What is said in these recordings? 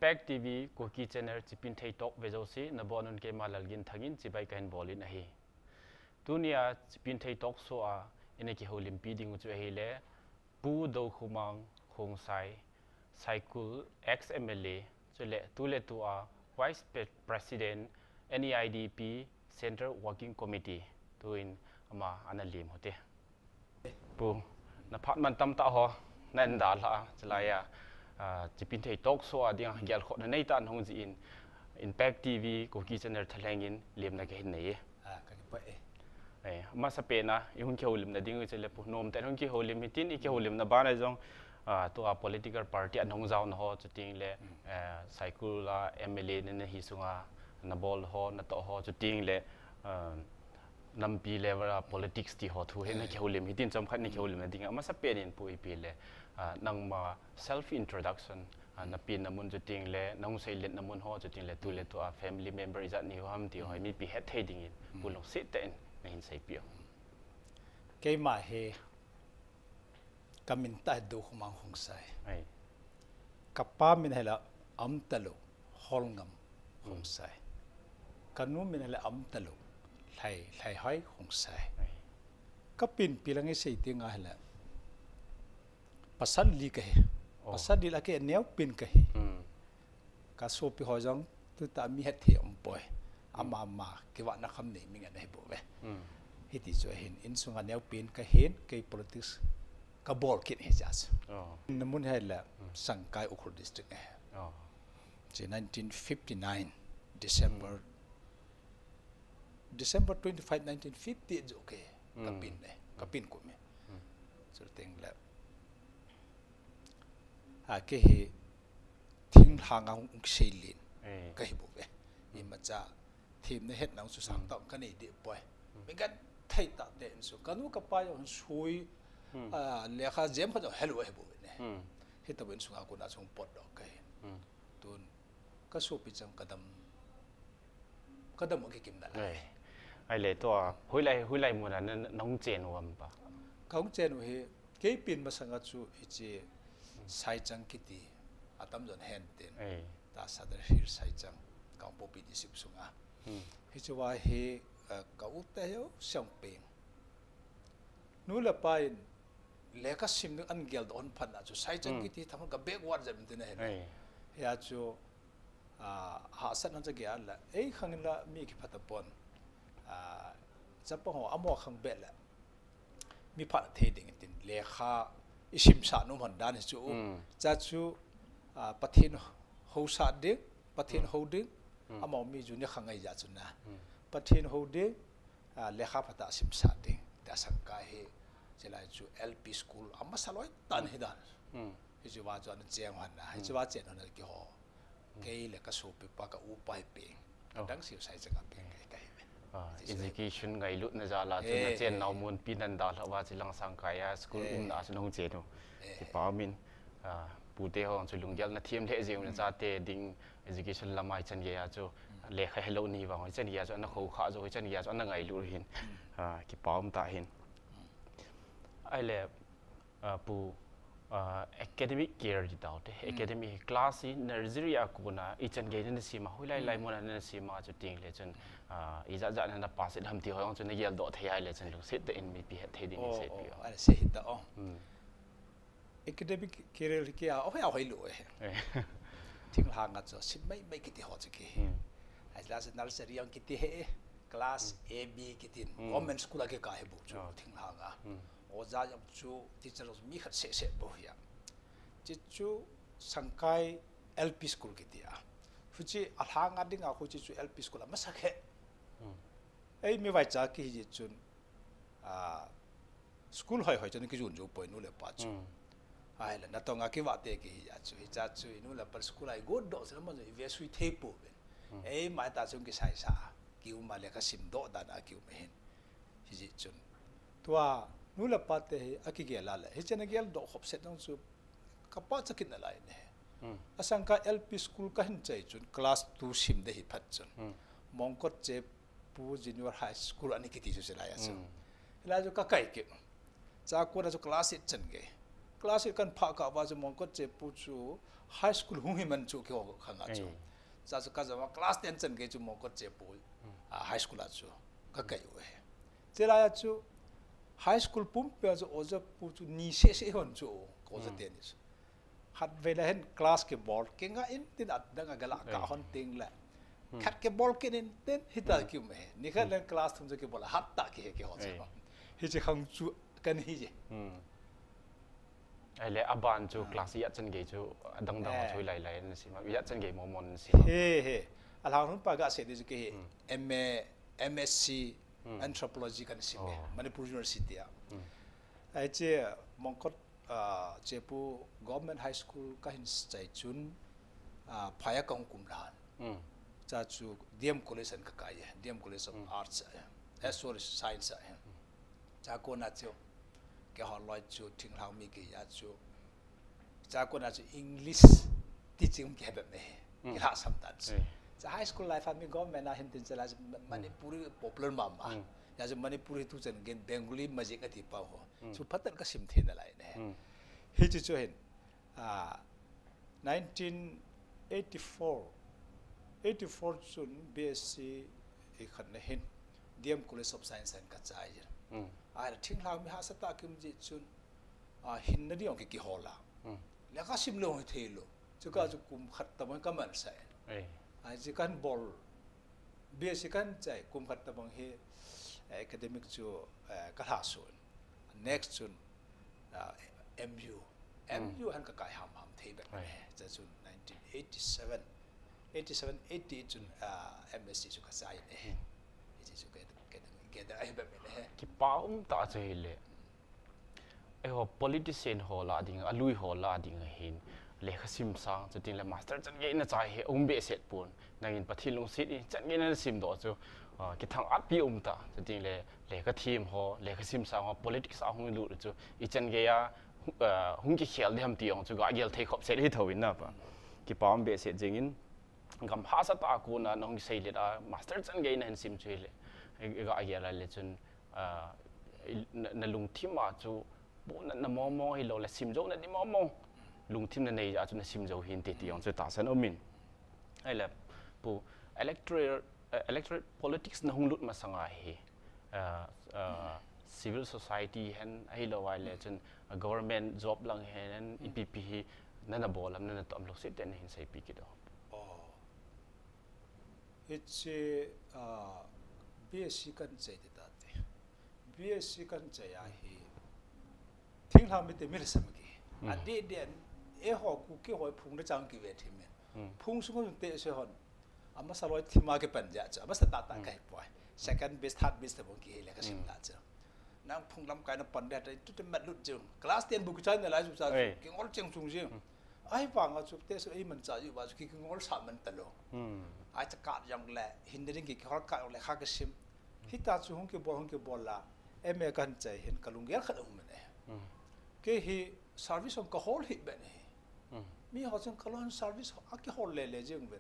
Impact TV Koki Channel Chipin Thai Talk Vejosi Nabonun ke Malalgin Thangin Chibai Kain Bolin Ahi Tunia Chipin Thai Talk so a Eneki Holim Piding Uchu Ahile Bu Do Humang Hong Sai Cycle ex MLA Tule to a Vice President NEIDP Center Working Committee Tuin Ama Analim Hote Bu Napatman Tam Ta Ho Nanda La Chalaya Chipin Thai Talk so a ding Gyal Khot Nei Tan Hong Ji in Impact TV Koki Channel Thalangin Lim Na Ke Nei Masa pena yung ke holim na ding chele pu nom ten hong ke holim mitin ke holim na bana jong to a political party anong zaw na ho chuting le cycle la MLA ne hi sunga na bol ho na to ho chuting le nampi level politics ti ho thu he na ke holim mitin chom khat ni ke holim na ding masa penin pu ipi le nang ma self introduction na pin namun chuting le nong silent namun ho chuting le tu le to a family member is at ni ham ti ho mi pi het heading in pulong sit ten Nahin say piyo. Kay mahe kaminta do humang hungsay. Ay. Kapa minhala amtalo holngam hungsay. Kanu minhala amtalo lay hay hungsay. Kapin pilang isay tinga hala. Pasal li kahe. Pasal di laki niyaw pin kahe. Kasopi hojang tu ta mi het he umpoy. Ama kiwa na kam ni minga na hibo be hiti so hin in sunga neu pin ka hin ke politics ka bol kit he jas namun hela sangkai ukhur district eh 1959 December 25 1950 is okay kapin ko me so thing la ke he thing hanga selin ka hibo be imacha team ne het nang su sang tong kan ni de boy mingan thai ta de su kanu ka pa yo sui le kha jem kha hello he bo ne he ta ben su ha ko na chung pot do kai tun ka so pi chang kadam ke kim na la ai le to hui lai mo na nong chen wam pa kaung chen he ke pin ma sanga chu ichi sai chang kiti atam jon hen ten ta sadar hir sai chang kaung po pi di sip sunga hichwa he ka uta yo champing nula pain leka sim an gel don phan chu sai chang ki tham ka backward jam tin he ya chu ha san han ja la ei khangla mi ki phatapon chapo ho amo khang bela mi pha theding tin lekha isim sa nu man dan chu cha chu pathin ho sa de pathin ho de amau mi juni khangai ja chuna pathin hode lekha phata sim sa de ta sangka he chelai chu LP school amma saloi tan hidan hi jiwa jon cheng han na hi jiwa chen han ki ho ke le ka so pe pa ka u pai pe dang siu sai changa pe kai education ngai lut na za la chu na chen naw mun pinan da la wa chilang sangka ya school na asnong che no ti pa min pute ho chu lungyal na thiam le jeum na cha te ding education lamai chan ye chu le kha hello ni wa chan ya chu na kho kha zo chan ya chu na ngai lu hin ki paum ta hin ai le pu academic care di tau te academic class in nursery akuna I chan ge na sima hulai lai mon na sima chu ting le chan I za za na pass it ham ti ho chu na yel do thai le chan lu sit the in me pi thai ding se pi ai se hit da academic care ki a ho ya hoi lu ting hang at so sit mai kiti ho chiki as last nursery yang kiti he class A B kitin government school ke ka he bu chu ting hanga oja yam chu teachers mi khat se bo ya chi chu sangkai LP school kiti a fuchi alhanga dinga ko chi chu LP school ma sakhe ei mi vai cha ki ji chun school hoi chen ki jun jo poi nu le pa chu ai la na to nga ki wa te ki ya chu I cha chu nu la par school ai god do se ma je ve sui the po ei mai ta chung ki sai sa ki u ma le ka sim do da na ki u me hen hi ji chun tua nu la pa te a ki ge la la hi chen gel do khop set nang chu ka pa cha kin na lai ne asang ka LP school ka hin chai chun class 2 sim de hi phat chun mongkot che pu junior high school ani ki ti chu se la ya chu la ju ka kai ki cha ko na chu class 8 chen ge class 8 kan pha ka wa chu mongkot che pu chu high school hung himan chu ke ho khanga chu cha chu ka jama class 10 chen ke chu mo ko che pu high school a chu ka kai we chela ya chu high school pum pe chu oja pu chu ni se hon chu ko za tennis hat vela hen class ke ball ke nga in tin at danga gala ka hon ting la khat ke ball ke nin ten hita kyu me ni kha len class thum ke ball hat ta ke ho cha hi che khang chu kan hi je ai le aban chu class ya chen ge chu dang dang chui lai lai na si ma ya chen ge mo mon si he alang hun pa ga se de ke MSc anthropology kan si me Manipur University a ai che mongkot chepu government high school ka hin chai chun phaya kong kum lan cha chu DM college an ka kai DM college of arts sorry science cha ko na chu ke ho loi chu thing hang mi ke ya chu cha ko na chu English teaching ke ba me ke ha sam ta cha high school life ami government na hin tin chala Manipuri popular mama ya chu Manipuri tu chen gen Bengali magic ati pa ho chu phatan ka sim the na lai ne hi chu chu hin 1984 chun BSc e khan na hin DM College of Science and ka chai ai thing lang mi ha sa ta kim ji chun hin na diong ki hola la ka sim lo the lo chu ka chu kum khat ta man ka man sai ai ji kan bol BSc kan chai kum khat ta bang he academic chu ka ha so next chun MU han ka kai ham the ba cha chun 1987 80 chun MSc chu ka sai ne ji chu ke da ai ba me ne ki paum ta che le ai ho politician ho la ding alui ho la ding hin le khasim sang chutin le master chan ge na chai he be set pun nangin pathilung sit ni chan ge na sim do chu ki thang at pi ta chutin le ka thim ho le khasim sang ho politics a hung lu chu I chan ge ya hung ki khel de ham ti ong chu ga gel thei khop set hi thawin na pa ki paum be set jingin gam ha sa ta ku na nong sei le da master chan ge na sim chu le ga gel le chun na lung thim ma chu bo na mo hi lo la sim jo na ni mo lung thim na nei a chu na sim jo hin ti ong chu ta san omin ai la pu electorate politics na hung lut ma sanga hi civil society hen ai lo wai le chun government job lang hen EPP hi na na bolam na tom lo sit ten hin sai pi ki do it's BSc kan chai de ta te BSc kan chai a hi thing la mi te mi sam ki a de den e ho ku ki hoi phung de chang ki ve thim me phung su ngun te se hon ama sa loi thima ke pan ja cha ama sa ta kai poi second best third best te bong ki le ka sim ta cha nang phung lam kai na pan de tu te mat lut jung class 10 bu cha na lai su sa ki ngol cheng chung jing ai bang a chu te su ai man cha yu ba ki ngol sa man ta lo ai cha ka yang le hindering ki khor ka le kha ka sim hita chu hung ke bol la eme kan chai hin kalung ger khat um ne ke hi service on ka hol hi be ne mi ho chung kalon service a ki hol le jeng be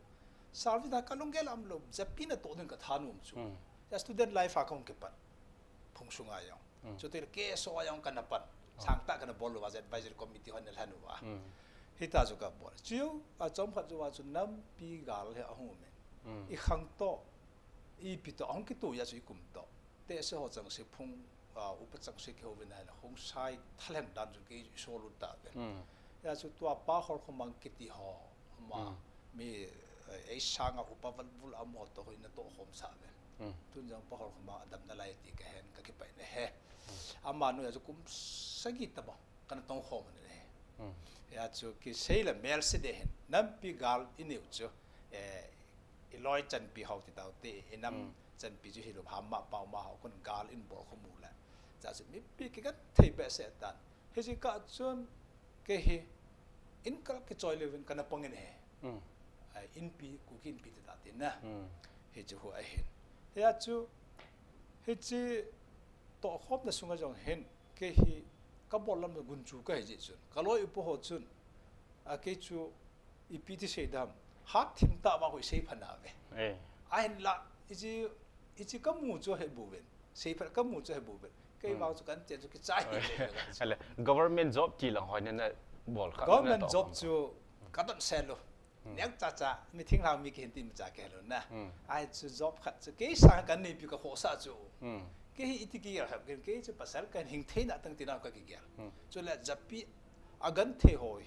service da kalung gel am lo japina to den ka thanum chu ya student life a kong ke pat phung sunga yang chu te ke so yang kan pan sang ta kan bol wa advisory committee hon hanu wa hita chu ka bol chiu a chom khat chu wa chu nam pi gal he a hu me I khang to I pi to ong ki tu ya chu kum to te se ho chang se phung upa chang se ke ho ben na hong sai thalen dan chu ki so lu ta ben ya chu tua pa hor khomang ki ti ho ma mi ai sanga upa val bul amo to ho na to hom sa ben tun jang pa hor khoma adam na lai ti ka hen ka ki pai ne he ama no ya chu kum sagi ta ba kan tong khom ne ya chu ki sei la mel se de hen nam pi gal iniu chu Eloi chan pi hau ti tau te enam chan pi ju hilu ham ma pau ma hau kon gal in bor kho mu la cha se mi pi ki ka thei be se tan he ji ka chon ke he in ka ke choi le wen kana pangin he in pi ku kin pi ta te na he ju ho a hen he a chu he chi to khop na sunga jong hen ke hi ka bol lam gun chu ka he ji chun ka loi upo ho chun a ke chu I pi ti se dam hat thim ta ba hoi sei phana ve ai la ichi ka mu cho he bu ben sei phar ka mu cho he bu ben kai ba chu kan che chu ki chai government job ti lang hoi na bol kha government job chu ก็ต้องเซลล์เนี่ยจ้าไม่ทิ้งเรามีเห็นตีมันจากแกเลยนะไอ้จะ job ขัดจะเกี่ยสั่งกันนี่พี่ก็หัวซาจูเกี่ยอิติเกี่ยครับเกี่ยจะภาษากันหิงเทน่ะตั้งที่นั่นก็เกี่ยจนแล้วจะปีอากันเทหอย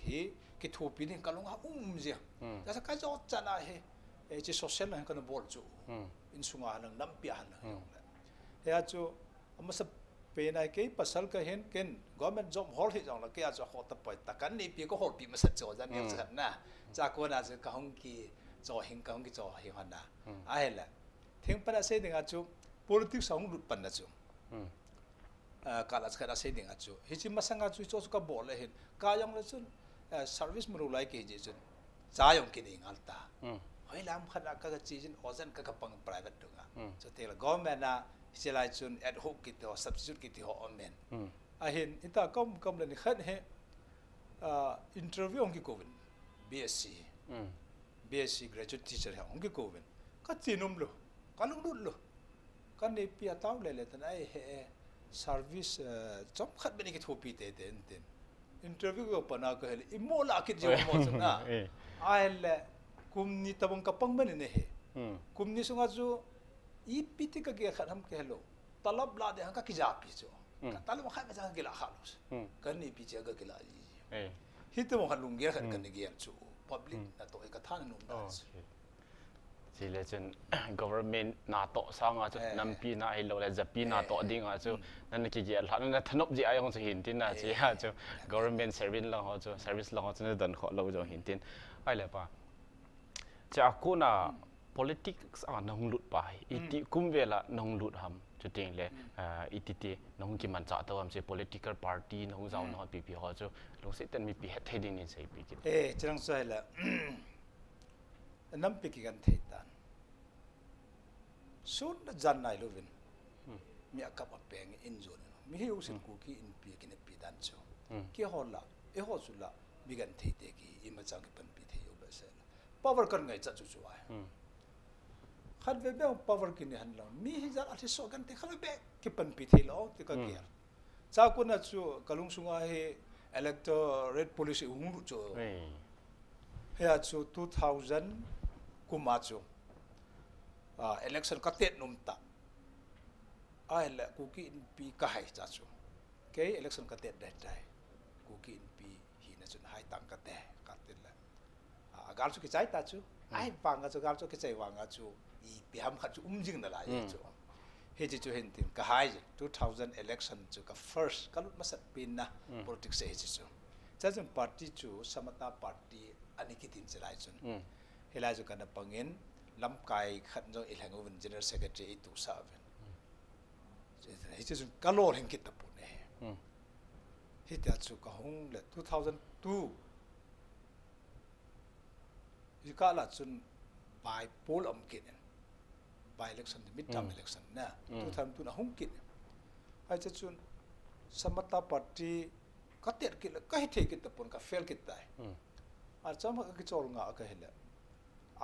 เกี่ยทูปีนี่ก็ลงหาเสียแต่ถ้าการจะจันไอ้จะ social นั่นก็ต้องบอกจูอินสุงาหันน้ำปีหันเฮ้ยจูมันสับเป็นไอ้เกี่ยภาษาก็เห็นกัน government job ฮอลที่จังละเกี่ยจะหัวตะปอยแต่กันนี่พี่ก็ฮอลปีมันสัจจจันเนี่ยสัจนะจากคนอาจจะกงกีจ่อหิงกงกีจ่อหิงหันนะไอ้แหละทิ้งไปแล้วเสียดิ่งอาจู politics สองรุ่นปันนะจูการรัฐการเสียดิ่งอาจูฮิจิมาสังอาจูโจสุกบอกเลยเห็นการยังเลยจูservice มันรู้ไรกี่จีจูจ่ายองกินเองอัลตาเฮ้ยลำขนาดก็จีจูออซันก็ปัง private ดุงอ่ะจะเทละ government นะเสียไรจู ad hoc กิติหอ substitute กิติหออเมนไอ้เห็นอิตาก็เลยนี่ขัดเห็นinterview องกิโกวินBSc graduate teacher है उनके कोविन का तीनों लो का लोग लो का नेपिया ताऊ ले लेते ना ये सर्विस जॉब खत बने के थोपी ते इंटरव्यू को पना को है इमोला के जो मौसम ना आये ले कुमनी तबंग कपंग बने ने है कुमनी सुंगा जो ये पीते का क्या खत हम कह लो तलब ला दे हम का किजा पीछो तलब खाए में जाके गिला खालोस करने पीछे का गिला जी हित वो खालूं गया करने गया चो public นะตัวเอกท่านนุ่มได้สิเลจน government นาโตสร้างอาจุนำปีนาไอโลและจะปีนาโตดิ่งอาจุนั่นกี่เกี่ยหลังนั่นทนบจีไอของจะเห็นตินนะจีอาจุ government service ละอาจุ service ละอาจุนั่นดันขอเราจะเห็นตินไอเลยป่ะจากกูน่ะ politics น้องหลุดไปอีติกุมเวลาน้องหลุดทำจุดเองเลยอีติที่น้องกิมันจ่าตัวมันจะ political party น้องเจ้าน้องปีปีเขาจะลงเสร็จมีปีเหตุที่นี่ใช่ปีกินจังสวยละน้ำปีกันเทิดานสุดจันนายลูวินมีอากับแปลงอินโซนมีให้อุสินกูกีอินปีกินปีดันโชกี่ฮอลละหัวสุดละมีกันเทิดกีอิมาจังกิปันปีเที่ยวเบสละ power กันไงจัดจู่ๆขัดเว็บเอา power กินหันหลังมีให้จัดอาทิตย์สองกันที่ขัดเว็บกิปันปีเที่ยวที่ก็เกี่ยจากคนนั้นจู่กลุงสุงาให้ electorate policy หุ่นรู้จู่เฮ้ยจู่2000กุมภาพันธ์election ก็เต็ดนุ่มตาไอ้แหละกูกินปีก็ให้จ้าจู่เกย์ election ก็เต็ดได้ใจกูกินปีหินจุนให้ตังก็เต็ดละการจู่กิจใจตาจู่ไอ้ฟังก็จู่การจู่กิจใจฟังก็จู่อีปีห้ามขัดจู่จริงนั่นแหละจู่เฮ้ยจู่เห็นติมก็ให้2000 election จู่ก็ first ก็ลุมาสักปีนะ politics เฮ้ยจู่จ้าจู่ party จู่สมตา party อันนี้คิดถึงจะไรจู่เฮ้ยไรจู่กันนะปังเงินลำไก่ขันจงอิหลังวัน general secretary อีตุสาเป็นเฮ้ยจู่ก็โลดเห็นกิจตะปุ่นเนี่ยเฮ้ยแต่จู่ก็หงเลย2002ยี่ก็ละจู่ไปโพลอมกินไป election midterm election นะ2002นะหงกินไอ้จู่สมตา party ก็เตียดกินแล้วก็ให้เทกิจตะปุ่นก็ fail กิจได้อาจจะมันก็กิจโจรงาก็เห็นแล้ว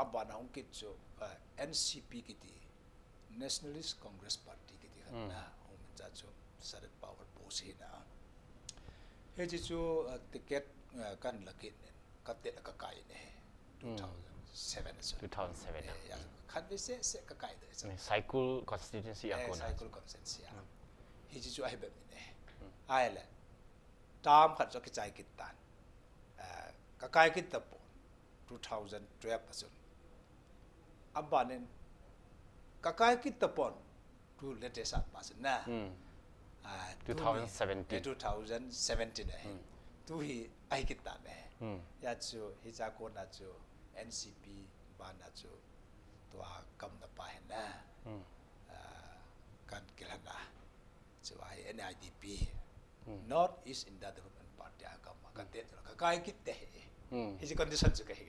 abah na ungkit jo NCP kiti Nationalist Congress Party kiti kan na umja jo sarat power pose na he ji jo ticket kan lakit katet ka kai ne 2007 ya khat be se ka kai de cycle constituency ako na cycle constituency he ji jo ai be ne ai la tam khat jo ki chai kitan ka kai kit ta 2012 pasun abanen kakai kita pon tu latest at pasun na 2017 tu hi ai kita ne ya chu hi cha ko na chu NCP ba na chu to kam na pa na kan kilana chu ai NIDP North East India Development Party akam kan te kakai kita hiji condition juga he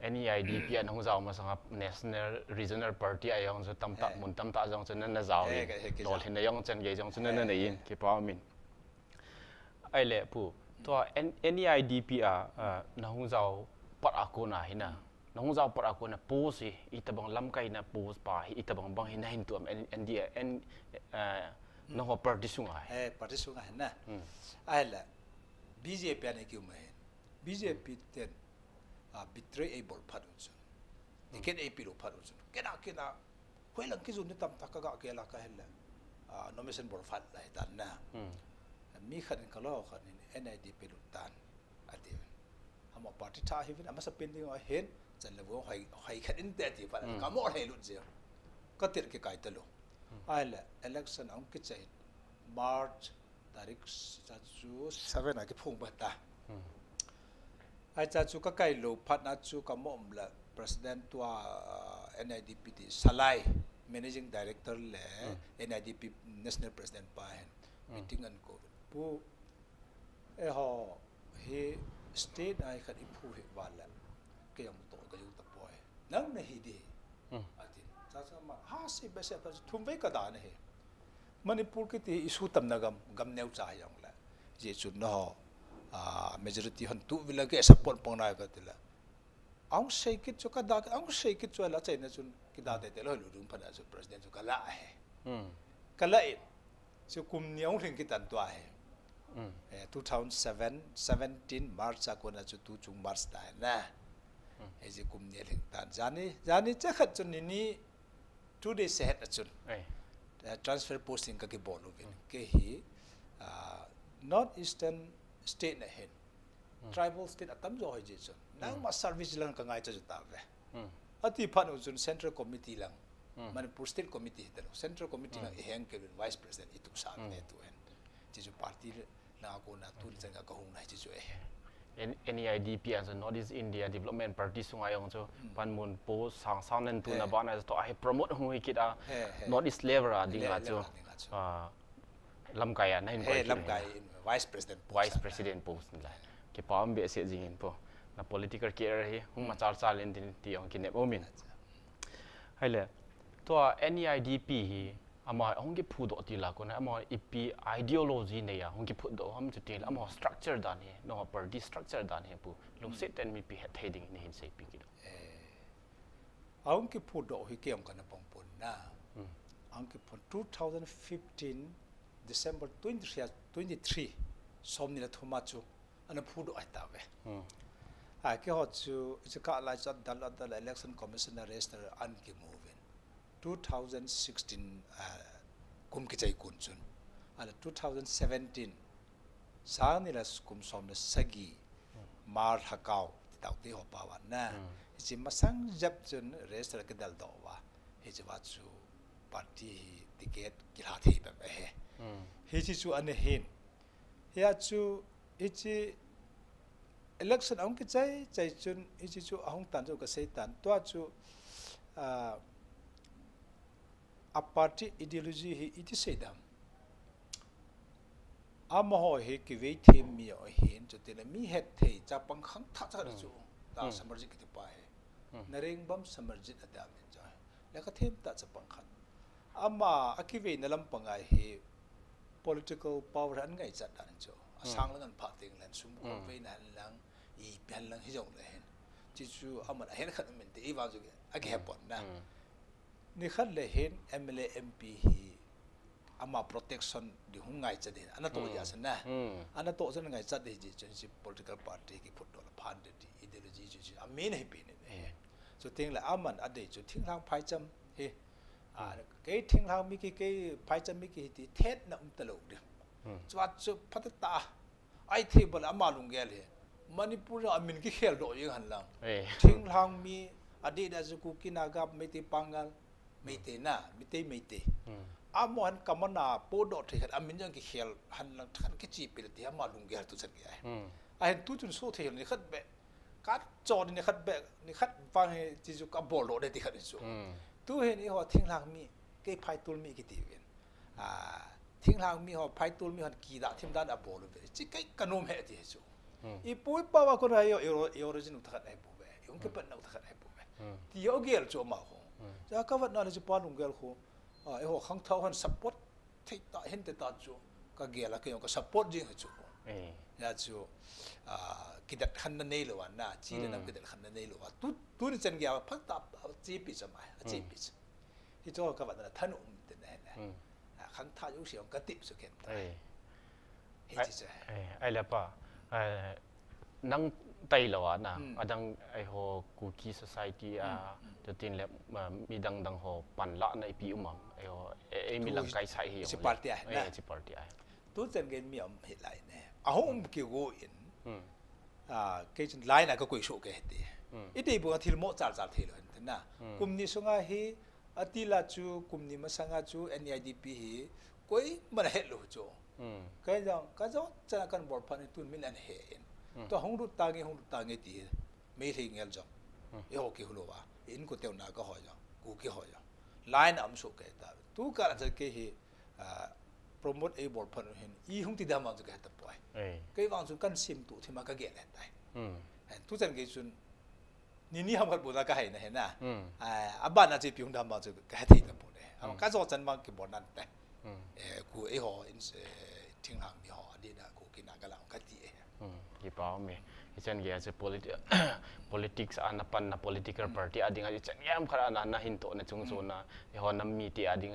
NEIDP an hong zao ma sanga national regional party ayong so tam ta mun tam ta jong chen na zao dol hin na yong chen ge jong chen na yin ki pa min ai le pu to NEIDP na hong zao pat akona hina na hong zao pat akona pose itabang lam kai na pose pa itabang bang hin hin tu NDN no party sunga party sunga na ai la BJP ne ki ma BJP เต็นbetray able พัดอุจนี่เกณฑ์ AP ลูกพัดอุจเกณฑ์คุยหลังกิจุนนี่ตำตะกะเกล่าก็เห็นแล้วnomination board ฟัดเลยตันนะมีขันกันล้อขันนี่ NIDP ลุตันอดีตทำมาปาร์ตี้ท่าเห็นมาสเปนดิ้งเห็นจันเลยว่าให้ขันอินเตอร์ที่ฟัดก็มั่วให้ลุดเสียก็ติดกี่ไก่ตะลุไอ้แหละ election อังกฤษจะ March ตาริกจะจู7อะไรพุ่งไปตาไอ้จะจูก็ไก่ลูพัดนัดจูก็มั่วละ president ตัว NIDP ที่สไลด์ managing director เลย NIDP national president ไป meeting อันก็ผู้เฮ state ไอ้ขันอิพูเหตุวันละก็ยังโตก็อยู่ตะปอยนั่งในฮีดีอาทิตย์จะมา50%ทุ่มไว้ก็ได้นะเฮมันอิพูกิติอิสุตัมนกำเนียวใจอย่างละเจจุนนะmajority หันตุวิลเกสปอนปองนายก็ติละอังเซกิจก็ได้อังเซกิจละใจนะจุนกิดาเตเตลอยลุงพันธุ์จุ president จุกละเฮกละอิจุคุมเนียวถึงกิตันตัวเฮ2017 March ก็น่าจะตุจุง March ได้นะเฮจิคุมเนียวถึงตันจานี่จะขัดจุนนี่ 2 days ahead จุนtransfer posting ก็กี่บอลลูกก็ฮีNorth Eastern state นะเห็น tribal state ตั้มจ่อให้เจจุนนั่งมา service ลังก็ง่ายจะจุดตาเวอธิพันธ์จุน central committee ลังมันเป็น state committee แต่ละ central committee ลังเองก็เป็น vice president อีทุกสามเนี่ยตัวเองเจจุ party น่าก็น่าทุนจังก็หงไหนเจจุNIDP as a Northeast India Development Party สุงายองโจปันมุนโพสังนั่นตุนบ้านจะต่อให้ promote หงวิกิตNortheast level ดิ่งละโจลำไก่นั่นลำไก่ vice president post นี่แหละเก็บป้อมเบียเสียจริงพอนะ political career เฮหุ่งมาจาร์เล่นที่องค์กินเนบโอมินให้เลยตัว NIDP อามาองค์กิพูดอติละคนนะอามา EP ideologyเนี่ยองค์กิพูดอมจุดที่อามา structure ด้านนี้น้อง party structure ด้านนี้ปุ๊ลุงเซตมีปี heading นี่เห็นใช่ปีกี่ดอกองค์กิพูดอฮิเกี่ยมกันนะปองปนนะองค์กิพูด2015 December 23 สมนี่ละทุมาจูอันนั้นพูดไอ้ตาเว้ไอ้ที่เขาจูจะก้าวไล่จัดดัลดัล election commissioner race อันกี่ moving 2016 กุมกิจกุนจุนอัน2017 สารนี่ละกุมสมนี่สกีมาร์ฮักเอาที่ตาวที่หัวปาวันนะจิมาสังจับจุน race ก็ดัลดอว่าเฮจิวัจูปาร์ตี้ติเกตกิลาที่แบบเฮจิจูอันนี้เห็นเฮียจูเฮจิ election องค์ใจจุนเฮจิจูองค์ตันจูก็เสียตันตัวจูa party ideology he it is sedam amaho he ki wei them mi o hin chu te mi het thei cha pang khang tha cha chu ta samarjit ki pa he nareng bam samarjit adam ne cha la ka them ta cha pang khat ama akive na lam pangai he political power an ngai cha dan chu asang lang an pha ting lan sum ko ve na lang I pian lang hi jong le hen chi chu ama hen khat men te I wa ju a ke pon naนี่ขัดเลยเห็น MLA MP ฮีอามา protection ดิหุ่งไงจัดเห็นอันนั้นตัวอย่างนั้นนะอันนั้นตัวฉันไงจัดเห็นจีจนสิ political party ที่พูดตัวละพันเดีย ideology จีอามีนให้เป็นเนี่ยสุดทิ้งเลยอามันอันเดียจุดทิ้งทางพายจำเฮ้เกยทิ้งทางมิกี้เกยพายจำมิกี้ที่เท็ดน่ะตลกเดียวจวัดจุดพัฒตาไอที่บนอามาลุงแกเลยมณิปุระอามินกี่เขลโดยยังหันหลังทิ้งทางมีอดีตอาจจะกูกินอากับไม่ตีปังกันไม่เตน่ะไม่เตไม่เตอาหมอนกำมันน่ะปูดอดที่เห็นอามินยังกี่เขลหันหลังทันกี่จีบเลยที่อามาลุงแกตุสักอย่างไอ้เห็นตู้จุนสู้ที่เห็นนี่ขัดเบะกัดจอดนี่ขัดเบะนี่ขัดฟังให้จีจุกับบอลโลได้ที่ขัดนี่สู้ตู้เห็นนี่หัวทิ้งหลังมีเกี่ยพายตุลมีกี่ทีเวียนทิ้งหลังมีหัวพายตุลมีหันกีดาทิมด้านอับบอลเลยจีเกี่ยกนุ่มเหตุที่สู้อีปุ้ยป้าวคนไรเออริจินอุตขัดไอ้ปุ๊บเว้ยยงเก็บเป็นอุตขัดไอ้ปุ๊บเว้ยที่เอาเกลโจมาของจะก็ว่านั่นจะปานุ่งเกลคู่ไอ้หัวขังเท้าหัน support ที่ตาเห็นแต่ตาจูก็เกลแล้วก็ยังก็ support จริงเหรอจูยาจูกิดขันนั่นนี่หรือว่าน่าจีนนั่นกิดขันนั่นนี่หรือว่าตู้นี่จันเกลพักตับจีบิสมัยจีบิสที่ตัวก็ว่านั่นท่านอุ้มแต่แน่ขังท่ายุ่งเสียงกระติบสุดเข็นไอ้เละป่ะ ไตเหรอนะดังไอโฮกูกี้โซไซตี้จะตินแล้วมีดังโฮปันละในปีมัมไอโฮมีหลังไกใส่เหี่ยวสิปาร์ตี้นะสิปาร์ตี้ตัวเจนเกนมีอมเหตุไรเนี่ยอ้าวเกี่ยวกับอินเกี่ยไลน์น่ะก็คุยโชว์กันเหตุอีที่บอกว่าที่โมจ่าที่เลยนะกลุ่มนี้ส่งให้อติลาจูกลุ่มนี้มาสังกัดจู NIDP ฮีคุยมันเหตุรู้จูก็ยังจะนักการบอลพันธุ์ตุนมิลันเหตุตัวห้องรุตตางเงตีไม่ถึงเงี้ยจ้ะเอโอคิฮุโลวะอินกูเตียวนาก็หอยจ้ะกูกี่หอยจ้ะไลน์อัมสุกเกตาตัวการจะเกี่ยโปรโมทไอ้บอลพันธุ์เห็นอีห้องที่ดามันจะเกิดต่อไปก็วางจุกันซิมตุที่มันก็เกิดได้ทุกจันกิจุนนี่ทำกันบุญละก็เห็นนะเห็นนะบ้านอาจจะพิมพ์ดามันจะเกิดที่ต่อไปก็จะจันมันกี่บอลนั่นแต่กูไอ้หอทิ้งห่างมีหอดีนะกูกินอะไรก็ตีกี่ป้ามีฉันเกี่ยจะ politics อันนั้นปันนะ political party อดีตฉันเยี่ยมขนาดนั้นนะหินโตนะจงโซนนะหอน้ำมีที่อดีต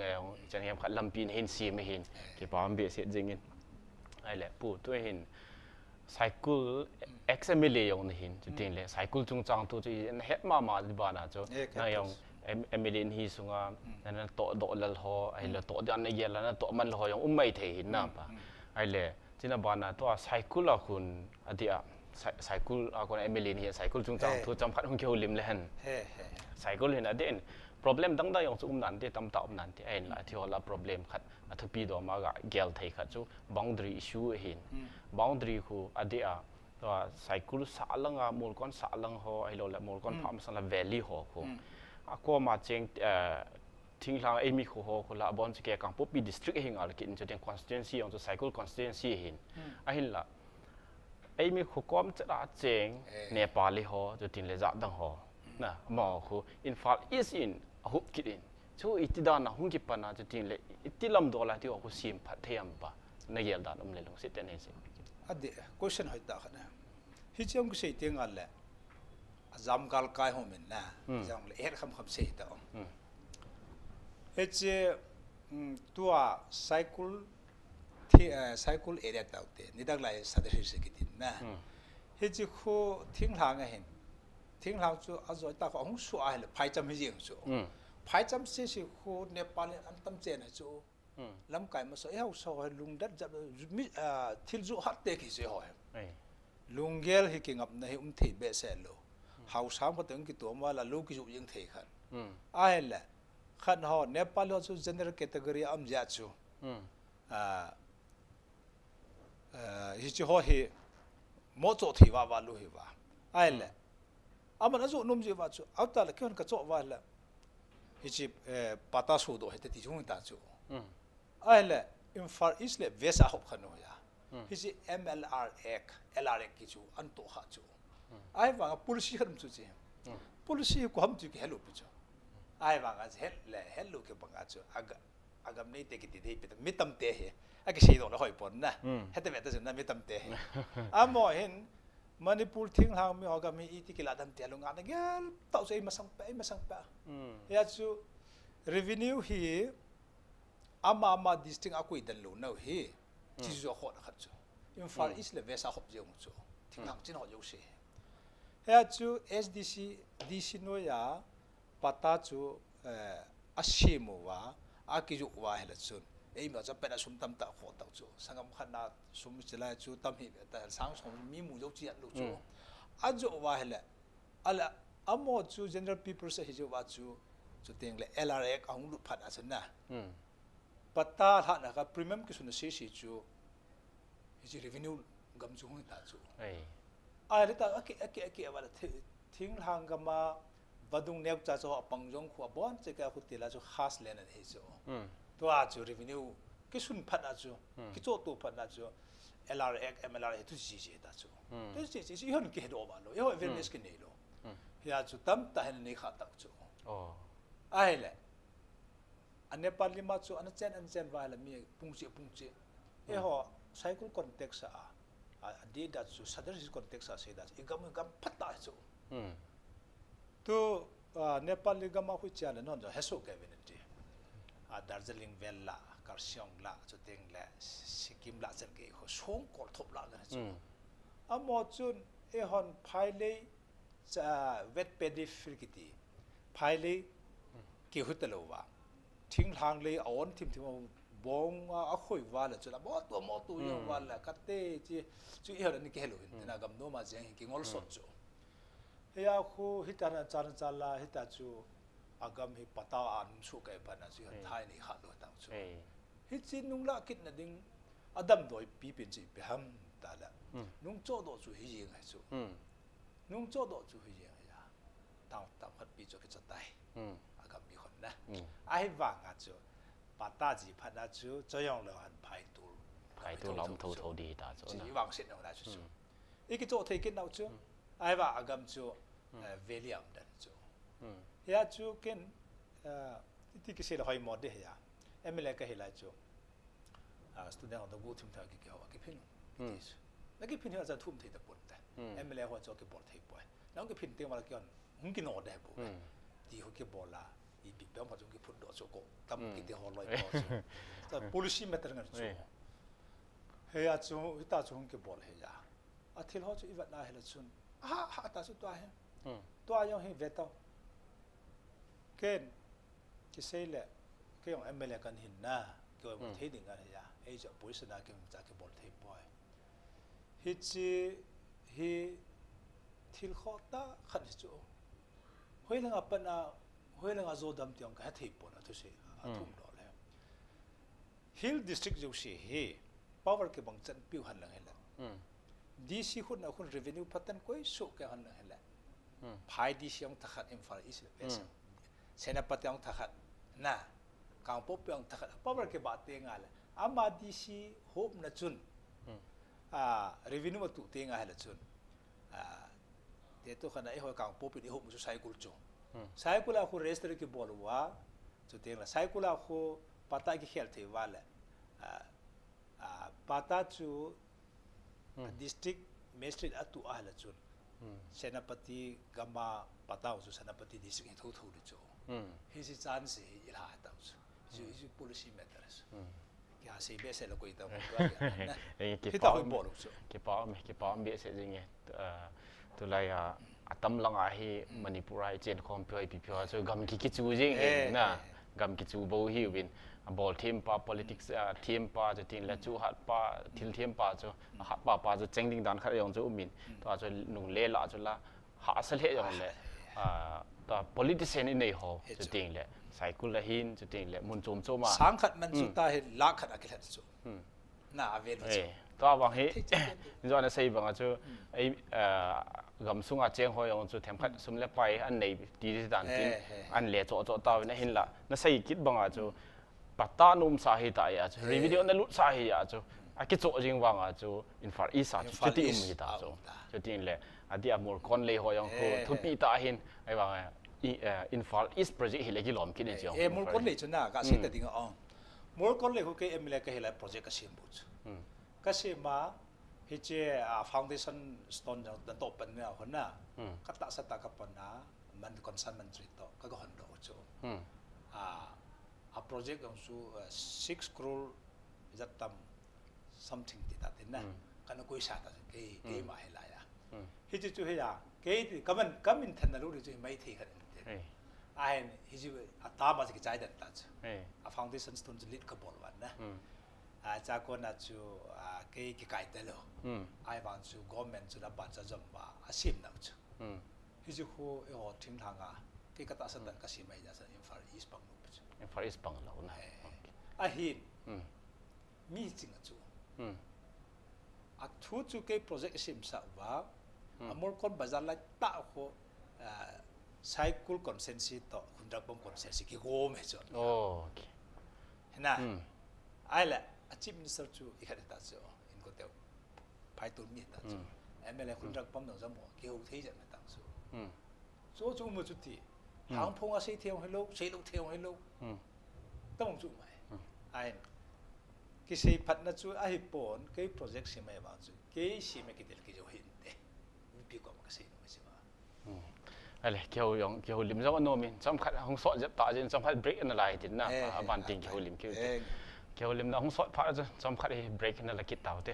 ฉันเยี่ยมขัดลำปีนหินซีไม่หินกี่ป้ามีเสียจริงอินไอ้แหละพูดตัวหินไซเคิล XMLA ยองนี่หินจุดนี้เลยไซเคิลจงจังตัวที่เฮ็ดมาดีบ้านะจ๊ะนั่นยองMLA นี่สุงานั่นโตโดลลหอไอ้ละโตเดี๋ยวนั่นเยละนั่นโตมันหอยองไม่เทหินนะป่ะไอ้เลยที่นั่นบ้านนะตัวไซเคิลอะคุณอดีตไซเคิลอะคนMLA นี่ไซเคิลจงจังตัวจำพัดของเกี่ยวลิมเลยฮันไซเคิลเห็นอดีต problem ตั้งแต่ยองสุมนันที่ตำตอบนันที่ไอ้ละที่ว่าละ problem ขัดอัฐปีดอมากะเกลไทยขัดจู่ boundary issue เห็น boundary คืออดีตตัวไซเคิลสาลังอะมูลก้อนสาลังหอไอ้เราละมูลก้อนพามสันละ valley หอคือก็มาเจงทิ้งหลังไอ้มีคู่หอคนละบอลสเกกังปุ๊บปี district เองอะไรกินจะเป็น constituency ของตัว cycle constituency เห็นไอ้เห็นละไอ้มีคู่ก้อมจะละเจงเนปาลีหอจะทิ้งเลยจัดดังหอนะหมอคือ infal is in หุบกินช่วยอิติดานะหุ่นกิปนะจะทิ้งเลยอิติลำตัวละที่ว่าคู่ซิมพัทยามปะในเยลดานเลยลงสิเตนเองสิอันเดีย question ให้ตาขนาดฮิจงกุศิเตียงอะไรจำกัลกายหอมินนะจำเลยคำเสียต่อเฮจิตัวไซเคิลเอเรียต่อเตนี่ดังไรสัตว์ที่สกินนะเฮจิคู่ทิ้งหางเห็นทิ้งหางจู่อาจจะตาของสุอาเลยพายจำให้ยังจู่พายจำเสียสิคู่เนปาลอันตั้มเจนจู่ลำไก่มาสอยเอาสอยลุงดัดจับมิทิลจู่ฮัตเตกิเสียหอยลุงเกลฮิกิงับในที่เบสเซลโลเฮาสามคนถึงกี่ตัวมาละลูกกิจุยังเทขันไอ้แหละขันหอเนปาลจู่ general category อัมจัดจู่ฮิจิหอฮีโมโจที่ว่าลูฮีว่าไอ้แหละอามันจู่นุ่มจีว่าจู่เอาแต่ละแค่คนกระโจกว่าละฮิจิปัตตาสูดโอเฮตติจุงตาจู่ไอ้แหละอินฟาร์อิสเลเวสอาหกขันโนยาฮิจิ LRX กิจูอันโตฮาจูไอ้ฟังกับ policy ขันจู่จี policy กูทำจู่กี่ hello ปิจูไอ้ฟังกับhello กี่บังกับจู่agamนี่เตกิติเดย์เป็นมิตรเตะไอ้ก็เสียดอกแล้วหอยปนนะเฮ็ดแต่แบบนั้นมิตรเตะมอเห็นมณิปุรทิ้งหางมีagamมีอีที่กิลาดันเตะลงงานเงี้ยต่อใส่มาสังเปยาจู revenue ฮีอามา distinct อากุยดันลูน่าฮีที่จู่ขอดขัดจูอินฟาร์อิสเลเวสอาหอบเจียงจูทิ้งหางจีนหอยเสียาจู SDC โนยาปัตตาจูอาชีพมัวอากิจุว่าเฮลซุนเอ้ยมันจะเป็นสุ่มตั้มตาโคตรจู่สังคมขนาดสุ่มจะไล่จู่ตั้มหิแต่สังสมมีมูยกจีนลูกจู่อาจู่ว่าเฮลอะไรอามอจู่ general people เสียจู่ว่าจู่เตียงเลย LRX เอาหุ่นพัดอาสนะปัตตาท่านนะครับ premium กิสุนเสียจู่ฮิจิ revenue กำจู่หุ่นตาจู่อะไรต่างโอเคว่าทิ้งทางกันมาวัดงเนบจะจะปังจงขวบบอนจะแก่ขุดตีละจู่ khas เลนนี่จู่ตัวจู่ revenue กิสุนพัดนะจู่กิโจตัวพัดนะจู่ LRX MLRX ทุกสิ่งตาจู่ทุกสิ่งย้อนเกิดออกมาเลยย้อน awareness กันนี่เลยยาจู่ตั้มตาเห็นนี่ขาดตาจู่ไอ้แหละอันนี้ปาริมาจู่อันเจนว่าละมีปุ่งเจเอ้หัว cycle context ดีดัชจู่ sudden context เสียดัชอีกกำพัดตาจู่ตัวเนปาลีกามาคุยเจริญนั่นจะเฮสุเกวินดีดาร์จิลิงเวลล่าคาร์ซิองล่าจุดเองล่ะสิกิมล่าเซนเกย์เขาส่งกอลทบล่าเลยจู่มอจุน e hon phai cha vet pedifrikiti phai le ki hutalowa thing hang le on thim bong a khoi wala chula mo tu yo wala kate chi hera ni ke helo na gam no ma jeng ki ngol so chu ya khu hitana chala hita chu agam hi pata an su kai bana chi thai ni kha lo ta chu hi chin nung la kit na ding adam doi pi pin chi pe ham ta la nung cho do chu hi yeng hai chu nung cho do chu hi yeng ya tao khat pi chu ke cha tai agam mi khon na ai wa nga chu pata ji phana chu choyong lo han phai tu lam thâu đi ta chỗ na wang sit no la chu iki cho thei kin nau chu ai wa agam chu veliam dan chu ya chu ken ti ki se la hoi mod de ya emle ka hela chu student on the go thum tha ki hawa ki phin na ki phin ha za thum thei ta put ta emle ho cho ki bor thei poi nang ki phin te wala ki on hum ki no de bu ti ho ki bola i bi pe ma chu ki phut do chu ko tam ki te ho loi ko chu ta policy matter ngar chu he ya chu ita chu hum ki bol he ya a thil ho chu i wat na hela chun ha ta chu to he to yo he veto ken ki sei le ke yong emle kan hin na ke mo thei ding ya ai cho policy na ke cha ke bol thei poi hi chi hi thil kho ta khat chu hoi lang apana hoi lang azo dam tiang ka thei pon tu se athum do le hill district jo se he power ke bang chan piu han lang hela dc khun na khun revenue patan koi so ke han lang hela phai dc yang takhat imphal is bes sena patyang takhat na kang pop yang takhat power ke ba te nga la ama dc hope na chun revenue tu te nga hela chun te to khana e ho kang pop ni hope mu cycle chu cycle a khu register ki bolwa chu te la cycle a khu pata ki khel the wala pata chu district magistrate atu ala chun senapati gama pata chu senapati district tho tho chu hi si chance ila ta chu ji policy matters ya se be se lo ko ita ki pa me se jing tu lai atam lang a hi manipurai chen khom phoi pi phoi chu gam ki chu jing na gam ki chu bo hi win ball team pa politics team pa je tin la chu hat pa thil team pa chu hat pa chu chengding dan kha yong chu min to chu nung le la chu la ha sal he yong le ta politician nei ho chu ting le cycle la hin chu ting le mun chom choma sang khat man chu ta he la khat a khat chu na ave chu to bang he jo na sei bang chu ai gam sunga cheng ho yong chu them khat sum le pai an nei ti dan tin an le cho ta na hin la na sei kit bang chu pata num sa hi ta ya chu revideo na lut sa hi ya chu a ki cho jing wang a chu in far isa chu ti mi ta chu tin le adi amor kon le ho yong ko thu pi ta hin ai wang in far east project hi le ki lom ki ne chu mor kon le chu na ka se ta ding ong mor kon le ho ke emle ka hela project ka sim bu chu ka se ma hi che foundation stone da to pan na ho na ka ta sa ta ka pan na man concern ministry to ka go hon do chu a project also 6 crore that something that na kana koi sa ta ke ma hela ya hi chu he ya ke come in than lu ri mai thi khan ai hi ji ata ma ki chai da ta a foundation stone lead ka bol wan na cha ko na chu ke ki kai ta lo ai wan chu government chu da ba cha jam ba asim na chu hi ji ho e ho thing thang a ke ka ta sa dan ka si mai ja sa in far east pang in far east pang lo na a hin mi ching chu a thu chu ke project sim sa wa amor kon bazar la ta ho cycle consensus to hundrak bom consensus ki go me chu okay na ai la a chief minister chu i kha ta chu in ko te phai tu mi ta chu mla hundrak bom dong mo ki ho thei ja ma ta chu chu mo chu ti hang phong a sei theo hello sei lo theo hello tông chu mai ai ki sei phat na chu a hi pon ke project si mai ba chu ke si me ki del ki jo hin te bi ko ma sei no ma ma ale kêu lim zo no min chom khat hong so je ta jin chom khat break in lai tin na ban ting kêu lim na hong so pha chom khat break in la kit taw te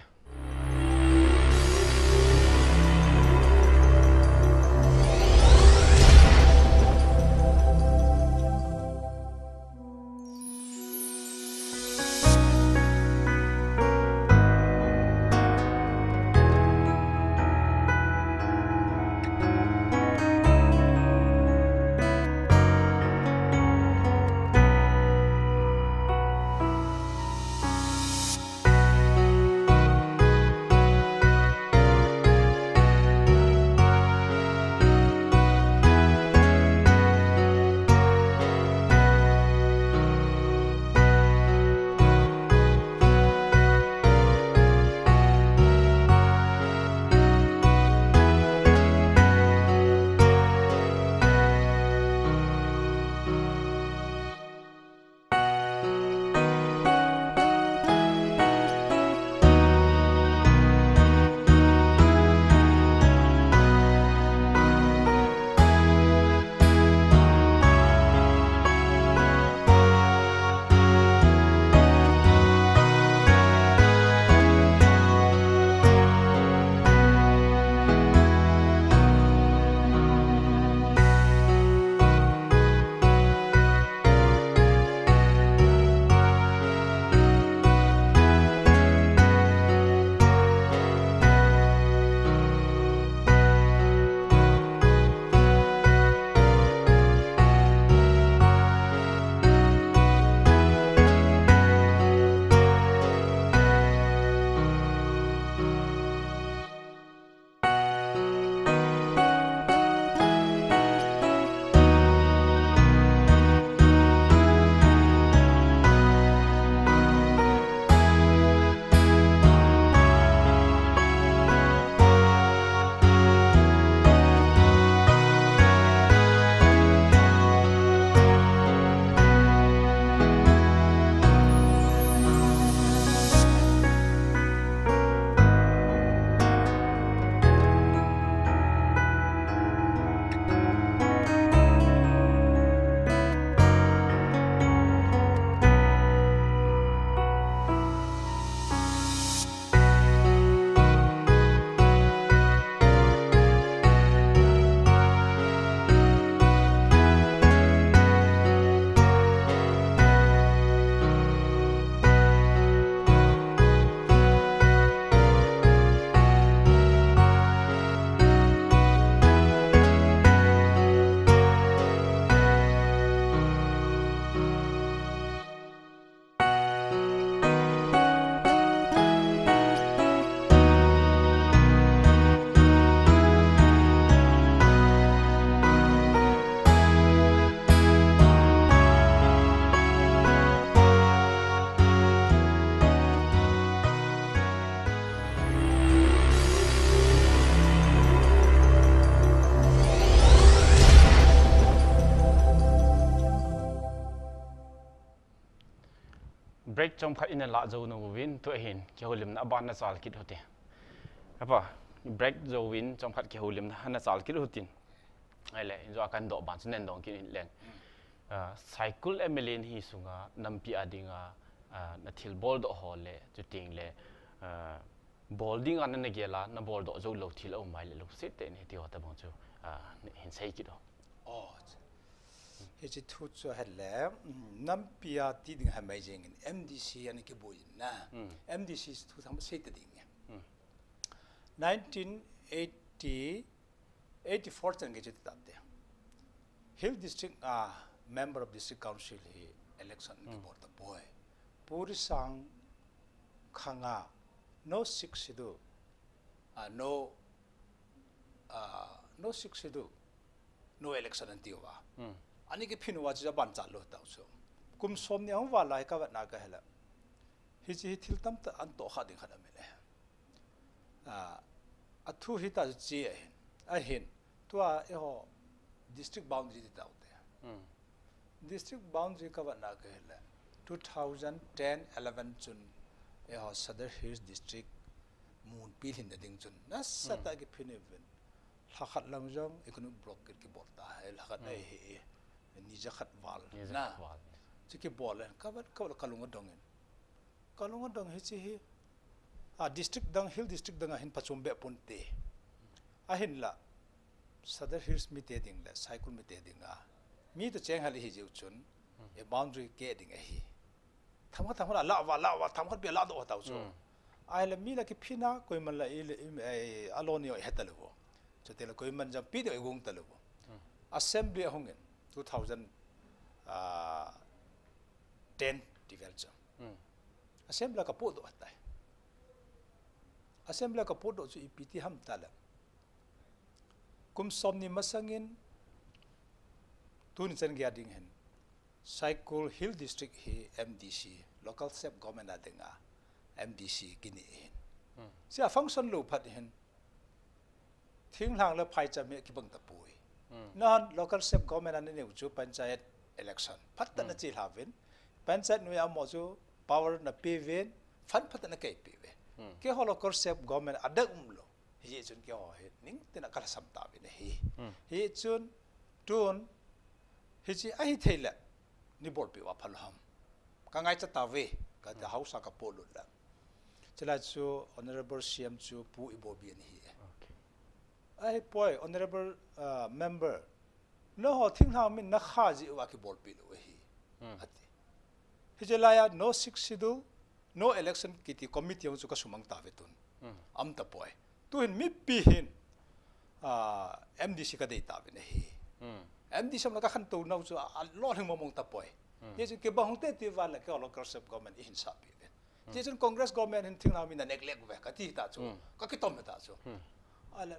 break trong khat in la zo no win to hin ke holim na ban na sal kit hote apa break zo win trong khat ke holim na sal kit hotin ai le zo akan do ban nen dong kin len cycle emelin hi sunga nampi adinga na thil ball do hole chu ting le bowling an na gela na ball do zo lo thil o mai le lo sit te ni ti hota bang chu hin sei ki do he chi thu chu ha le nam pia ti ding ha mai jing MDC an ki boy na MDC is thu tham sei te ding 1980 84 tang ge ta de Hill district member of district council he election ki board the boy puri sang khanga no 6 do no 6 do no election until ani ke phinu wa ja ban cha lo ta so kum som ne wa lai ka na ka hela hi chi thil tam ta an to kha ding khana me le a thu hi ta chi a hin to a ho district boundary ta ut district boundary ka wa na ka hela 2010 11 chun e ho Sadar Hills district mun pi hin da ding chun na sa ta ke phine ven la khat lang jong economic block ki bol ta hai la khat ai he ni ja khat wal na chi ki bol ka bat ka kalunga dong he chi hi district dang hill district dang hin pachum be pon te a hin la Sadar Hills mi te ding la cycle mi te ding mi to cheng hali hi ju chun e boundary ke ding a hi tham la wa tham khat be la do ta so ai la mi la ki phina koi man la aloni o hetalu so te la koi man jam pi de gung talu assembly hongen 2010 develop assembly ka po do atai assembly ka po do chu ipiti ham tala kum somni masangin tun chen gya ding hen Cycle Hill district hi MDC local self government adenga MDC kini hin sia function lo phat hen thing hlang la phai cha me ki bang ta pui non local self government an ne chu panchayat election phat ta na chi haven panchayat nu ya mo chu power na pven fan phat na kai pve ke ho local self government adak lo hi chun ke ho he ning tena kala sam ta be hi chun tun hi chi ai thela ni bol pe wa phalham ka ngai cha ta ve ka the house ka polo la chela chu honorable CM chu pu ibo bi ni hi ai boy honorable member no ho thing ha min na kha ji wa ki bol pe lo hi ati hi chela ya no 6 sidul no election kiti committee chu ka sumang ta ve tun am ta boy tu hin mi pi hin MDC ka dei ta ve ne hi MD sam la ka khan to nau chu a lo thing momong ta poi ye chu ke ba hong te ti wa la ke local self government in sa pi ye chu congress government in thing na mi na neglect ve ka ti ta chu ka ki tom ta chu ala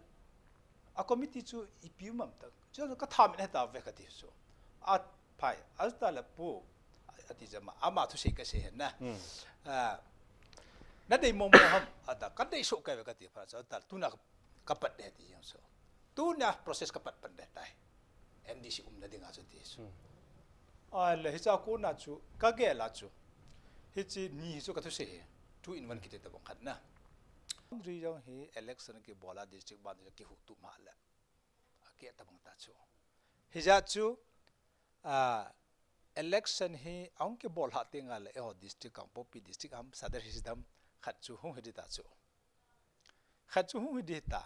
a committee chu ipiu mam ta chu ka tham ne ta ve ka ti chu a phai as ta la pu ati jama ama thu se ka se na na dei mom ham ata ka dei so ka ve ka ti pha cha ta tu na ka pat de ti yang so tu na process ka pat pan de tai MDC na dinga chu ti su le hi cha ko na chu ka ge la chu hi chi ni chu ka thu se 2 in 1 ki te ta bang khat na ri jong hi election ki bola district ba ki hu tu ma la ke ta bang ta chu hi ja chu election hi ong ke bol ha tinga le ho district kam popi district am Sadar Hills dam khat chu hu hi ta chu khat chu hu hi ta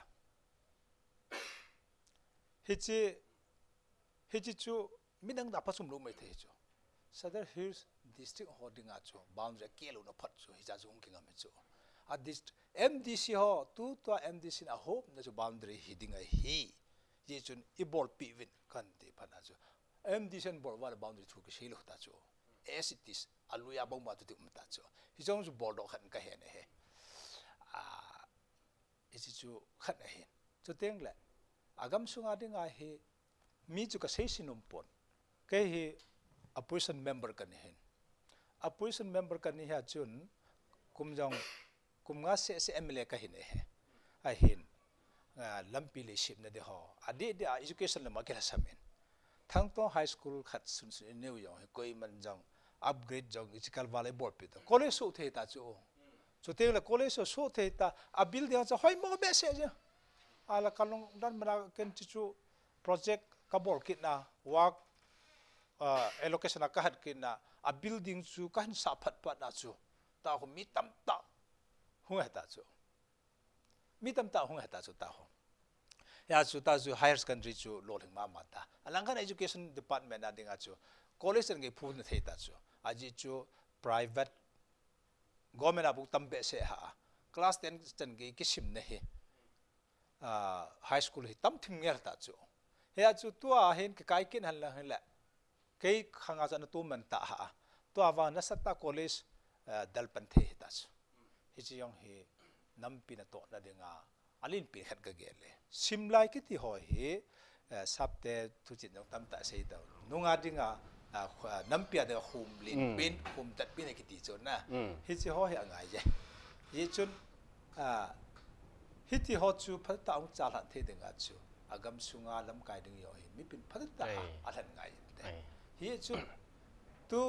hi chi chu midang da pasum lo mai the chu Sadar Hills district holding a chu boundary ke lo no phat chu hi ja jung ki ngam chu a district MDC ho tu to MDC na hope na chu boundary hiding a hi ye chun I bol pi win kan ti phana chu MDC bol war boundary thu ki shilo ta chu as it is aluya bong ma tu ti um ta chu hi jong chu bol do khan ka he ne he isi chu khat a he chu teng la agam sunga dinga he mi chu ka sei sinum pon ke hi opposition member kan hen opposition member kan hi ha chun kum nga se MLA ka hin he a hin lampi le ship na de ho ade de education le ma ke samen thang to high school khat sun sun new yong koi man jang upgrade jong ichikal valley board pi to college so the ta chu so te la college so the ta a building cha hoi mo be se ja ala kalong dan mara ken chu project kabor kit na work allocation ka hat kit na a building chu kan sa phat pa na chu ta ho mi tam ta hu ta chu mi tam ta hu ta chu ta ho ya chu ta chu higher secondary chu lo thing ma ta alangan education department na dinga chu college nge phu na thei ta chu aji chu private government abu tambe se ha class 10 stand ge kisim ne he high school hi tam thing nger ta chu he chu tua hen ke kai kin hal la hela ke khanga chan tu man ta ha to awa na satta college dal pan the ta chu hi chi yong hi nam pi na to na dinga alin pi khat ga ge le simlai ki ti ho hi sapte thu chin jong tam ta sei ta nunga dinga nam pia de hum lin pin hum tat pin ki ti chon na hi chi ho hi angai je ye chun hi ti ho chu phat ta ong cha la the de nga chu agam sunga lam kai ding yo hi mi pin phat ta a than ngai hi chu tu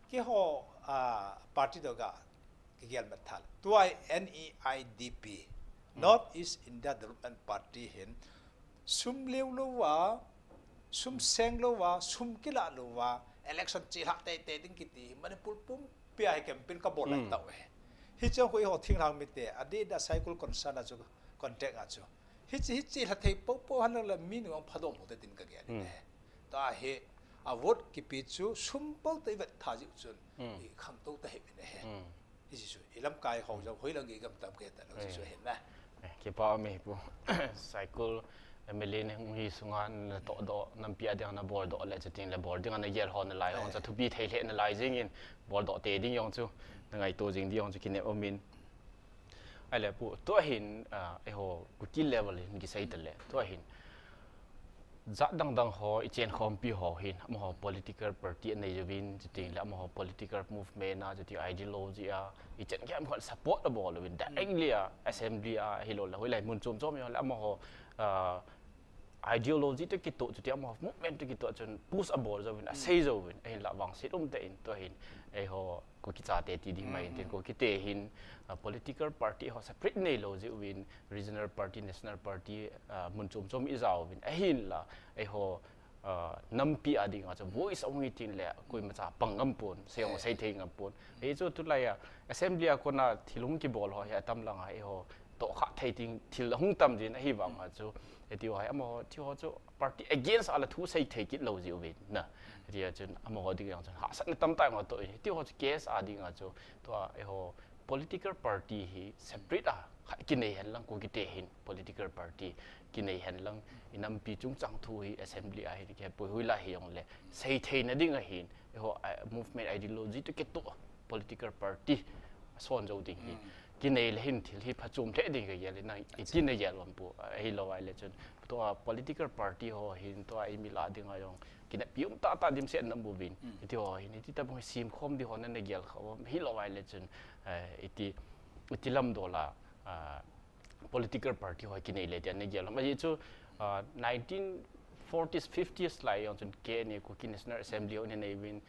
ki ho party do ga ki gel mat thal tu ai NEIDP North East India Development Party hin sum leu lo wa sum seng lo wa sum kila lo wa election chi hak te te ding kiti manipur pum pia hi campaign ka bol lai taw he hi cho hoi ho thing rang mi te ade da cycle concern a chu contact a chu hi chi la thei po po han la mi nu phadom mo te tin ka ge ni ta he a vote ki pi chu sum pol te vet tha ji chun hi khang to te he ne he hi chu ilam kai ho jo hoi la gi gam tam ke ta lo chu he na ke pa me pu cycle MLA ne hi sungan na to do nam pia de na board do le chatin le board ding na yer hon lai on cha thu bi thei le na lai jing in board do te ding yong chu ngai to jing di yong chu kine omin ale pu to hin e ho guti level in gi sai ta le to hin za dang dang ho I chen khom pi ho hin mo ho political party nei jovin chatin la mo ho political movement na chati ideology a I chen gam khol support the ball win directly assembly a hilo la hoi lai mun chom chom yo la mo ho ideology to ki to chuti am of movement to ki to chun push aboard zo win a sei zo win ai la wang sit te in to hin ai ho ko ki cha te ti ding mai tin ko ki te hin political party ho separate nei lo ji win regional party national party mun chom chom I zaw win ai hin la ai ho nampi ading a voice ongi tin le koi ma cha pangam pon seong sei theng am pon ai chu tu lai assembly a kona thilung ki bol ho ya tam lang ai ho to kha thei ting thil hung tam din hi wang a chu eti wa amo ti ho chu party against ala thu sei thei kit lo ji win na eti a chun amo ding yang chun ha san tam tai ma to ti ho chu case a ding a chu to a ho political party hi separate a ki nei han lang ko ki te hin political party ki nei han lang inam pi chung chang thu hi assembly a hi ke poi hui la hi yong le sei thei na ding a hin ho movement ideology to ke to political party son zo ding hi ki nei le hin thil hi phachum the ding ge yel na I ne yel wan pu hi lo ai le chun to political party ho hin to ai mi la ding a yong ki na pium ta dim se nam bu win ti ho hin ti ta bo sim khom di ho na ne gel khaw hi lo ai le chun iti lam do la political party ho ki nei le ti ne gel ma ji chu 1940s 50s lai on chun KNU ko ki national assembly on nei win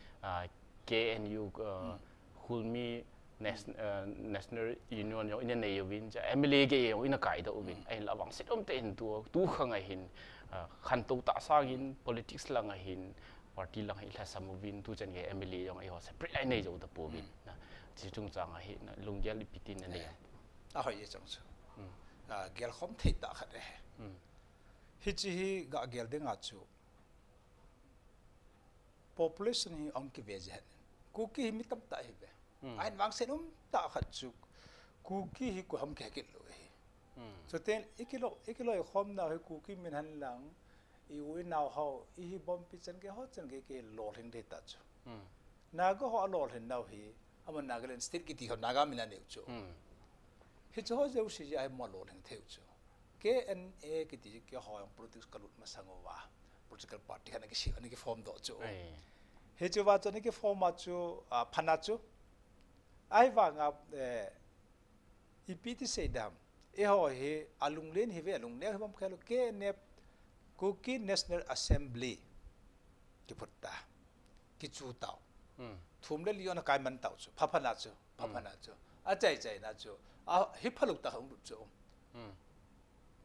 KNU hulmi national union yo in nei win ja MLA ge yo in kai da win ai la wang sit te in tu khang ai hin khan to ta sa gin politics lang ai hin party lang ai la sam win tu chen ge MLA yo ai ho separate ai nei jo da po win na chi chung chang ai na lung gel pitin nei a hoi ye chang chu gel khom thei ta khat e hi chi hi ga gel de nga chu population hi ong ki ve je ku ki mi tam ta hi be ai wang se num ta khat chu ku ki hi ko ham ke ke lo hi so ten ikilo khom na hi ku ki min han lang I wi now how I bom pi chen ke ho chen ke lo hing de ta chu na go ho lo hin now hi am Nagaland state ki ti ho naga min ne chu hi cho jo si ai mo lo hing theu chu KNA ki ti ke ho yang politics kalut ma sangowa political party kana ki si ani ki form do chu he chu wa chu ni ki form ma chu phana chu ai wa nga ipiti se dam e ho he alung len he ve alung ne bam khalo KNA Kuki National Assembly ki phutta ki chu taw ทุ่มเล่ลีออนกายมันเต่าจูพับพนาจูอาใจนะจูฮิพลุกตาของจู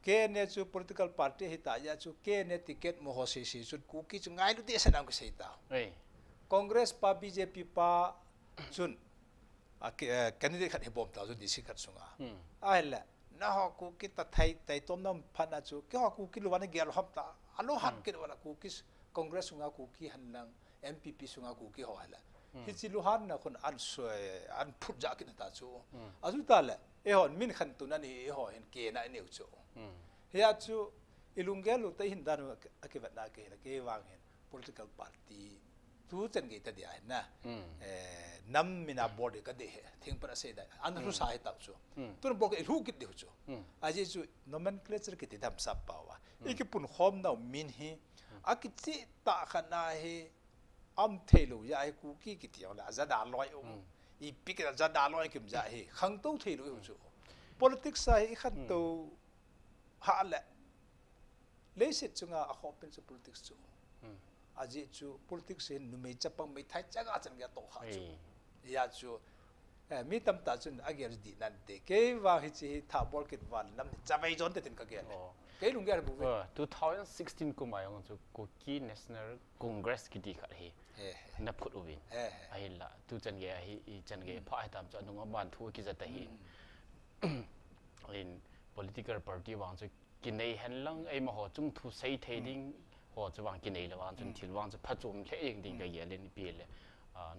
เกเนจู political party ฮิตายาจูเกเนติเกตโมโหสีจุดกูกิจูง่ายดูเดียสนามก็เสียตาCongress ป้า BJP ป้าจุนcandidate ขัดเหบอมตาจุนดิสิขัดสุงละน่าฮอกูกิตไทยต้มน้ำพันอาจูก็ฮอกูกิลวันเกียร์หับตาอันโลหันกิลวันกูกิ Congress สุงากูกิหันลัง MPP สุงากูกิฮอละฮิจิลุหันนะคนอันสวยอันพุทธจักรนตาจูอาจุตาละฮอนมินขันตุนันฮอนเห็นเกน่าเนียวจูเฮียจูอิลุงเกลุแต่หินดานุอาเก็บนาเกนะเกวางเห็น political partyทุกจันกิตเดียนะน้ำมินาบอร์ดก็เดียทิ้งประเสริฐอันนั้นรู้สาเหตุจูตัวนั้นบอกไอ้รู้กิดเดียวจูอาจจะจู nomenclature กิดดำซับป่าวอีกปุ่นหอมน่ามินฮีอากิจิตาขนาดฮีอัมเทลูยาไอ้กูกี้กิดเดียวละจะด่าลอยอีพิกจะด่าลอยกิมจะฮีขังตู้เทลูอยู่จู politics ใส่ขันตู้หาละเลยสิจุงอาขอเป็นสุ politics จูอาจจะจู politics เห็นนุ่มจะปังไม่ท้ายจักอาจจะเงี้ยโตขาจูยาจูมีตำตาจุนอาเกียร์ดีนั่นเด็กเกย์ว่าฮิจิท่าบอลกินวันน้ำจะไปจนเด็ดถึงกันเกย์เกย์ลุงเกย์บุ้ง2016กูมาอย่างจูกูกี้ National Congress กิดีขัดเฮนับพุทธวินไอ้ละตูจันเกย์ไอ้จันเกย์พอไอ้ตามจนุ่งบ้านทั่วกิจแต่เฮอิน political party วางจูกินในเห็นลังไอ้มหาจุ่มทุใส่เทดิ้งหัวจะวางกินในละวางจนถิ่นวางจะพัดจุ่มเลี้ยงดิ้งก็เยอะเลยนี่ปีเลย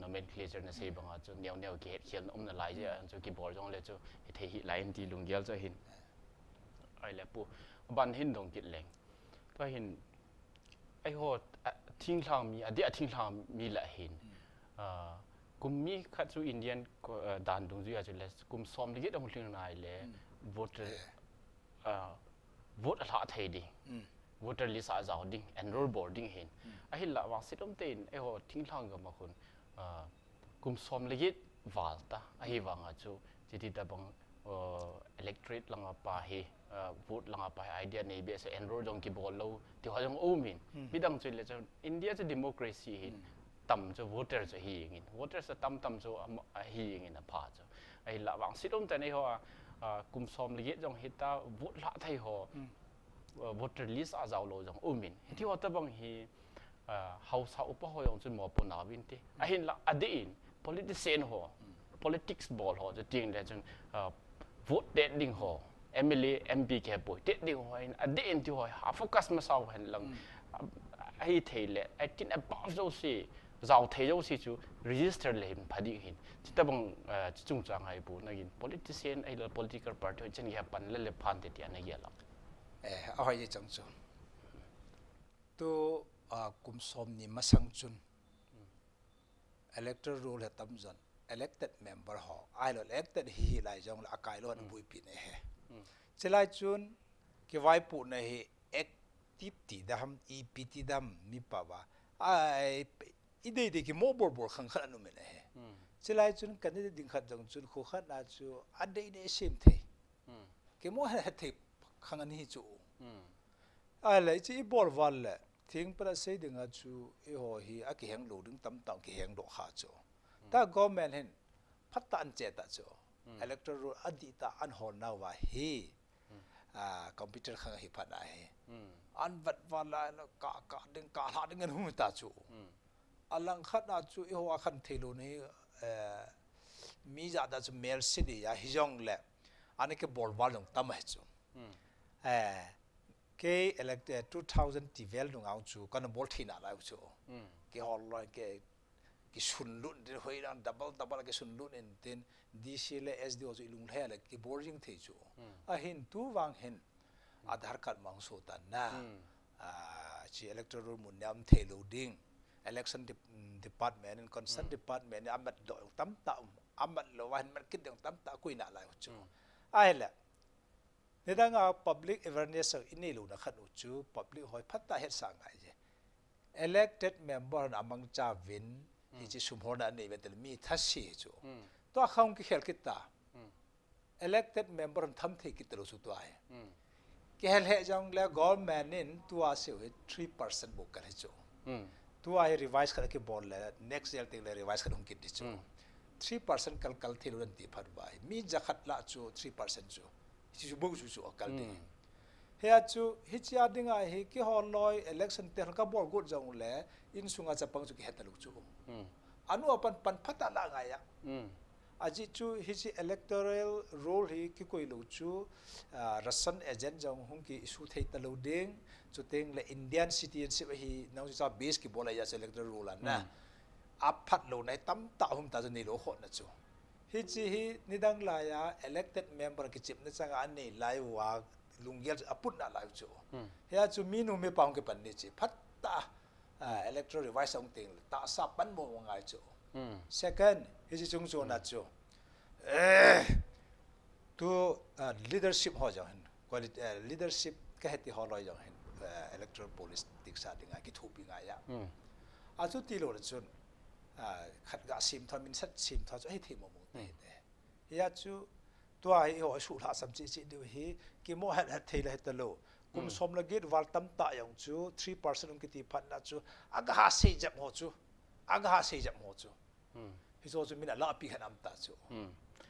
nomenclature นะสิบางจุดแนวเกตเขียนนั่นหลายเจ้าจุดกีบอร์ดจงเลยจุดเที่ไลน์ที่ลุงเยลจะเห็นไอ้แล้วปุ๊บบันหินตรงกิจแรงก็เห็นไอ้หัวทิ้งทางมีอดีตทิ้งทางมีละเห็นกุมมีขัดสู่อินเดียนด่านตรงจุดอาจจะเลยกุมซ้อมลิขิตองค์เรื่องไหนเลย voter vote ละไทยดิ voter list อาจจะดิ้ง enroll boarding เห็นไอ้ละวางสิทธิ์ต้องเต้นไอ้หัวทิ้งทางกับมาคนกุมซ้อมลิขิตวาลตาไอ้วางอาจูจิตติดบังelectorate ลังอาปาเฮvote ลังอาปาไอเดียในเบส enroll จงกีบอลลูที่เขาจงโอมินมิดังจุดเลยจะอินเดียจะ democracy เห็นต่ำจะ voter จะฮีอย่างงี้ voter จะต่ำจะฮีอย่างงี้นะพาจะไอ้ละวางสิทธิ์ต้องเต้นไอ้หัวกุมซ้อมลิขิตจงเฮตา vote ละไทยหัวvoter list อาจจะเอาโลจงโอมินที่ว่าตะบังฮีhouse อุปหอยองจุดหมอปนาวินที่ไอ้เห็นละอดีตpolitician หัว politics ball หัวจะจริงเลยจนvote เด็ดดิ่งหัว MLA MP แค่ป่วยเด็ดดิ่งหัวอดีตที่หัวหาโฟกัสมาสาวเห็นลังไอ้เทเลไอ้ที่ไอ้บ้าเจ้าสิเจ้าเทเจ้าสิจู register เลยพอดีเห็นที่ตะบังจุงจังไอ้ปุ่นนักกิน politician ไอ้ political party จังแค่ปันเล่พันเดียนในเยอะละเอาให้จังจูตัวกุมสมนี่มาสังจุน electoral rule เหตุจน elected member หอไอ้เรา elected ฮีไลจงละอากาศล้วนบุยปีนี่เจไลจุนกี่ไว้ปุ่นนี่ active ที่ดำ EP ที่ดำมีป่าวไอ้เด็กที่โมบอลขังขันนุ่มนี่เจไลจุนกันนี่ดิ่งขัดจังจุนคู่ขัดน่าจูอันเดียนี่เซมเทกี่โมเหตุขังอันนี้จูไอ้เลยจีบอลวันเลยทิ้งประเสริฐดึงอาจูไอ้หัวฮีอากิเฮงหลุดดึงตั้มตั้งกิเฮงดอกขาจูถ้าก็แม่นเห็นพัฒนาเจตจูelectoral อดีตอันหอนนาวาฮีคอมพิวเตอร์ขังฮิพันไออันวัดวันละกะดึงกะหาดึงเงินหุ่นตาจูอันหลังขัดอาจูไอ้หัวขันเทลูนี่มีจัดอาจูเมลซิดียาฮิจงเล่อันนี้ก็บอลวันลงตั้มให้จูเกย์ elected 2012ลงเอาจูกันบอลที่น่ารักจูเกย์ฮอลล์เกย์สุนลุนเดี๋ยวเฮ้ยนั่นดับเบิลเกย์สุนลุนเองเต็นดีซีเลสดีโอจูลุงเท่าเลยเกย์บอลยิงเทจูเห็นตัววางเห็นอาดาร์การมังสุตันนะชี electoral มุนยามเทลูดิ้ง election department and concern department อามัดดอกตั้มตาอามัดโลวันมันคิดดอกตั้มตาคุยน่ารักจูไอ้แหละในด้าน public awareness อินนี่ลูกนะครับอุจู public หอยพัฒนาเหตุสังไงเจ elected member อามังจาวินที่จะสมรณะนี่เป็นมีทัศน์จูตัวเขาคิดเห็นกิตา elected member ทำที่กิตารู้สุดตัวเองคิดเห็นจังแล้ว government นี่ตัวเสีย3% บุกกันให้จู ตัวไอ้ revise กันกี่บอลเลย next year ติงเลย revise กันคงกินดิจู 3% กัลที่เราตีพัดไปมีจะขัดละจู 3% จูที่จูบุกจูกัลที่เฮียจูฮิตยาดิ้งไอ้กี่ฮอลลอย election เตะกันบอลกูจังเลยอินสุงอาจะปังจูกี่เฮตลุกจูอันนู้นปันพัดละไงอ่ะอาจิจูฮิจิ electoral role ฮีกี่คุยลุกจูรัสเซนเอเจนต์จังหงกี่สุดที่ตะลุดิ้งจุดเต็งเลย Indian citizenship ฮีน้องจะbase กี่บอลายา electoral role นะอัพพัดลงในตั้มตาหุ่มตาจะนี่โลหะนะจูฮิจิฮีนี่ดังลาย elected member กิจนี่จังอันนี้ลายว่าลุงเยลอปุ่นน่ะลายจูเฮียจูมีนุ่มไม่ปังกี่ปันนี่จีพัดตาelectoral revise องติงตาสับปันโมงไงจู second ฮิจิจงจูนะจูตัว leadership หัวจังเห็น quality leadership ก็เหตุหัวลอยจังเห็นelectoral politics ดิ่งไงกิทุบยังไงอ่ะอาจุดที่โลดจูขัดกับซิมทอมินสัตซิมทอจะให้ทีมมองได้เฮียจูตัวไอ้หัวสุราสัมจิจิดูฮีกิโมหัดเทเลตโลกุมสมละกิดวัลตัมตาอย่างจู 3% องกิติพันนะจูอากาศเสียจับหัวจูอากาศเสียจับหัวจูฮิโซจูมินะลาปีขันอัมตาจู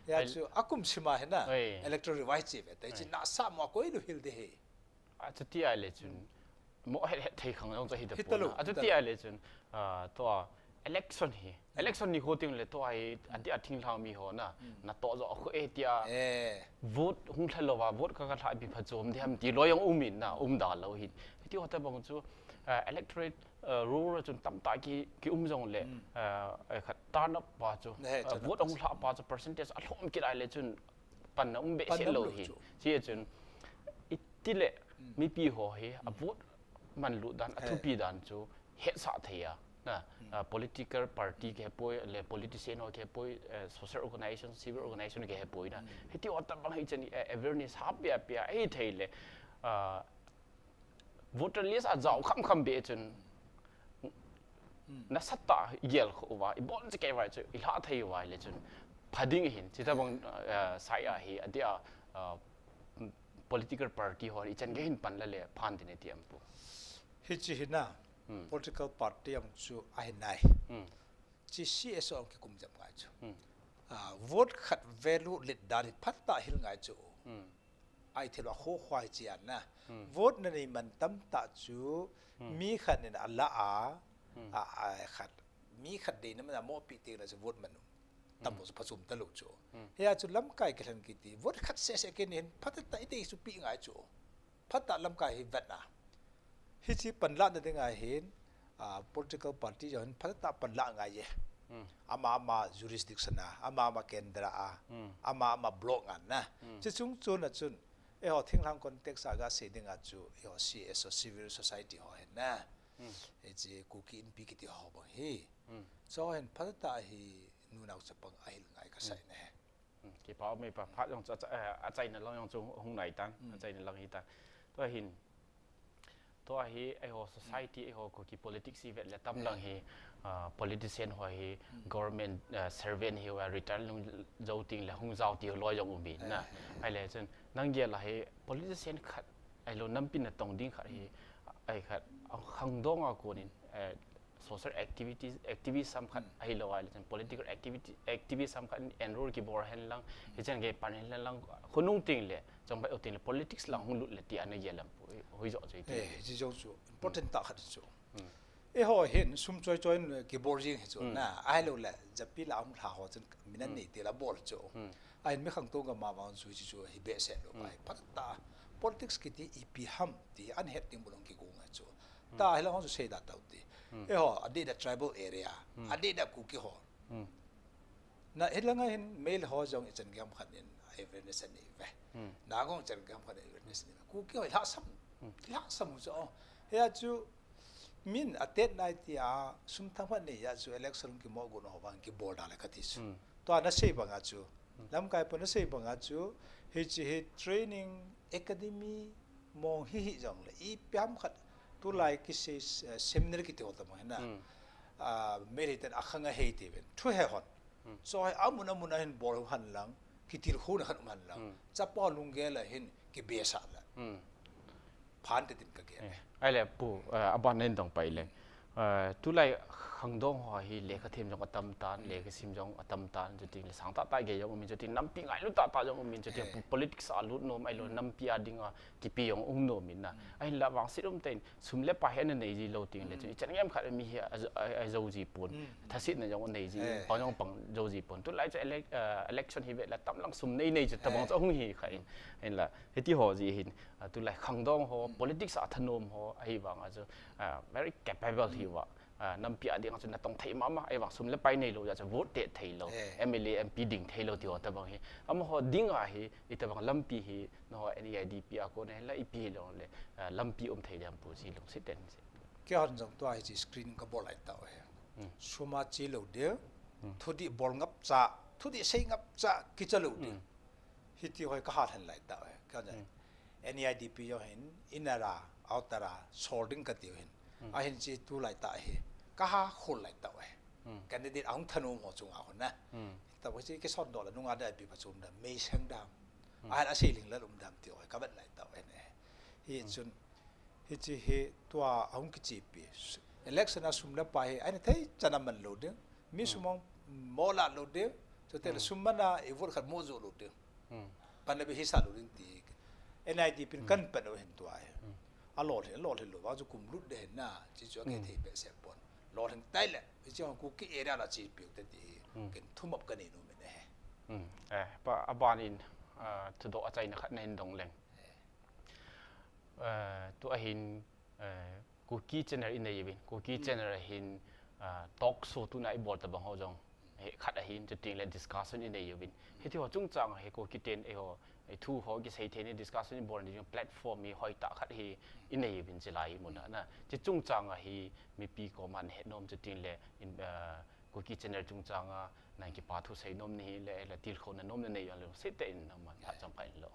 เฮียจูอากุมสิมาเห็นนะ electoral revise จีบแต่จีน่าสามว่าก็อีลูฮิลเดฮีอาจุดที่ไอ้เลยจูโมให้เทขังต้องจะฮิตปุ่นอาจุดที่ไอ้เลยจูตัว election ฮี election นี่โคตรเลยตัวไอ้อันที่ทิ้งเรามีหัวน่ะน่ะตัวจะเอาเอทีอา vote หุ่นทะเลว่า vote ก็กระทายพิพากษาที่ทำที่ร้อยยังมินน่ะดาเราหินที่ว่าแต่บางจูelectorate rule จนตั้มตากี่จงเลยขัดตานับป่าจู vote หุ่นละป่าจู percentage อารมณ์กี่ได้เลยจนปันเบสเราหินที่จนอีที่เลยมีปีหัวเฮ vote มันหลุดดันทุปีดันจูเฮสาเทียนะ political party แค่ป่วยเลย politician แค่ป่วย social organization civil organization แค่ป่วยนะที่ว่าแต่บางทีจะนี่ awareness ฮับเปียไอ้เทเลย voter list อาจจะเอาคำเบจนนักสัตย์เยลเขาว่าอีบอลจะแก้ไว้จะอีหลาเทียไว้เลยจนพัดดิ้งเห็นที่ถ้าบางสายเฮียเดีย political party หัวอีจันก็เห็นปันละเลยพันที่ในเตียมปุ๊ฮิจิหินะ political party ยังจูไอ้นายจีซีเอสองที่กุมจำไงจูvote ขัด value ลิดดาริพัตตาหิลไงจูไอ้ที่เราโค้ควายเจียนนะ vote นั่นเองมันตั้มตาจูมีขัดเนี่ยอัลละขัดมีขัดดีนั่นมันโมปิตีเราจะ vote มันตั้มผสมตลกจูเฮียจูล้ำไก่กันกี่ที vote ขัดเสียกันเห็นพัตตาไอ้ที่สุปีไงจูพัตตาล้ำไก่เห็นแบบน่ะฮิจิปันละนั่นไงเห็นpolitical party จะเห็นพัฒนาปันละไงเย่อามา jurisdiction นะอามาเกณฑ์ระอามา block อันนะจะจุงจุนนะจุนเขาทิ้งทาง context อาก็เสียงอาจูเขา CSO civil society เขาเห็นนะจะคุกกี้อินพิกิติเขาบอกเฮ้จะเห็นพัฒนาให้นู่นเอาจะปังไอ้ไงก็ใช่นะกี่พอไม่ปะพัดยังจะอาใจนั่นเรายังจุงหงไหนตั้งอาใจนั่นเราหินตั้งตัวหินตัวเฮไอ้หัว society ไอ้หัวกี่ politics สิเวทและตั้มหลังเฮpolitician หัวเฮ government servant เฮว่า return ลงเจ้าติงและหงเจ้าติงลอยยังอุบินนะไอ้เลยจนนั่งเกี่ยละเฮ politician ขัดไอ้เราน้ำปินตรงดิ้งขัดเฮไอ้ขัดเอาขังดงอ่ะกูนี่social activities สำคัญไอ้เราไอ้เลย political activities สำคัญ enroll กี่บริหารหลังเห็นจังเกี่ยปันเห็นหลังคนนุ่งติงเลยจังไปเอาติงเลย politics หลังหงลุดเลยที่อันนี้เยอะลำหุยจ่อใจที่จะจู important ตาขัดจูเขาเห็นซุ่มจอยกี่บริหารจูนะไอ้เราแหละจะปีละหาหัวจนมินันนี่ที่ละบอลจูไอ้ไม่ขังตัวกับมาบางส่วนจูฮิเบสเซลไปพัฒนา politics กี่ที่อีพีฮัมที่อันเฮดติ้งบุลงกี่กูงจูตาให้เราเขาจะเสียดายตัวที่เขาอดีต tribal area อดีตกูกี่หัวนะเห็นแล้วไงเห็นเมลหัวจงจันกำขันเนี่ยawareness นี่เว้ยน้าก็จันกำขัน awareness นี่กูกี่หัวละซ้ำจ้ะเฮียจูมินอัตเตนไนที่สุ่มทั้งวันนี้ยาจู election กี่โมกุนหัวบางกี่บอลอะไรกันที่สุดตัวนั้นเสียบังอาจูลำไก่ปนเสียบังอาจูเฮจิเฮ training academy มองฮิจังเลยอีพิมขัดตัวไลค์กี่seminar กี่ตัวตั้งมั้งนะเมริตันอักขังเฮติเป็นช่วยให้คนสอยอามุนเห็นบอลหันหลังกี่ทีคู่หันหันหลังจับปอลุงเกลเห็นกี่เบียร์ละผ่านติดกันแก่ไอ้เลยปู่อาบานเน้นต้องไปเลย tu lai khang dong ho hi le kha them jong atam tan le ka sim jong atam tan ju ting le sang ta ta ge jong min ju ting nam pi ngai lu ta ta jong min ju ting politics a lut no mai lo nam pi a dinga ki pi yong ung no min na ai la wang sirum ten sum le pa hen nei ji lo ting le chu chen ngem kha mi hi a zo ji pun tha sit na jong nei ji pa jong pang zo ji pun tu lai cha election hi ve la tam lang sum nei nei chu ta bang ong hi kha in la he ti ho ji hin tu lai khang dong ho politics a thanom ho ai wang a chu very capable hi wa nam pi ading chu na tong thei mama ai wang sum le pai nei lo ya cha vote te thei lo MLA MP ding thei lo ti ta bang hi am ho ding a hi ita bang lam pi hi no NEIDP a ko ne la IP lo le lam pi thei dam pu ji long sit ten ke han jong to ai ji screen ka bol lai ta he suma chi lo de thudi bol ngap cha thudi sei ngap cha ki cha lo de hi ti hoi ka ha han lai ta he ka ja NEIDP yo hin inara outara sorting ka ti hin a hin chi tu lai ta he ka ha khol lai ta he candidate ang thanu mo chung a hon na ta bo chi ke sot do la nunga da bi pachum da me sang dam a ha se ling la lum dam ti hoi ka bat lai ta he ne hi chun hi chi he tua ang ki chi pi election asum la pa he ai thai chana man lo de mi sumong mo la lo de so te sumana e vor khat mo zo lo de pan le bi hi sa lo ring ti NIDP kan pan o hen tua he a lo lo wa ju kum lut de na chi chu ke thei pe se pon lo hen tai le chi ku ki area la chi pi te ti ken thum up kan ni no me ne pa aban in tu do achai na khat nen dong leng tu a hin ku ki channel in nei bin ku ki channel hin talk show tu nai bol ta bang ho jong he khat a hin chu ting le discussion in nei bin he ti ho chung chang he ko ki ten e ho ai thu ho ki sei the ni discussion in bol ni platform mi hoi ta khat hi in nei bin chilai mun na chi chung chang a hi mi pi ko man he nom chu ting le in ku ki channel chung chang a nai ki pa thu sei nom ni le la til khon na nom na nei lo se te in na man ha cham kai lo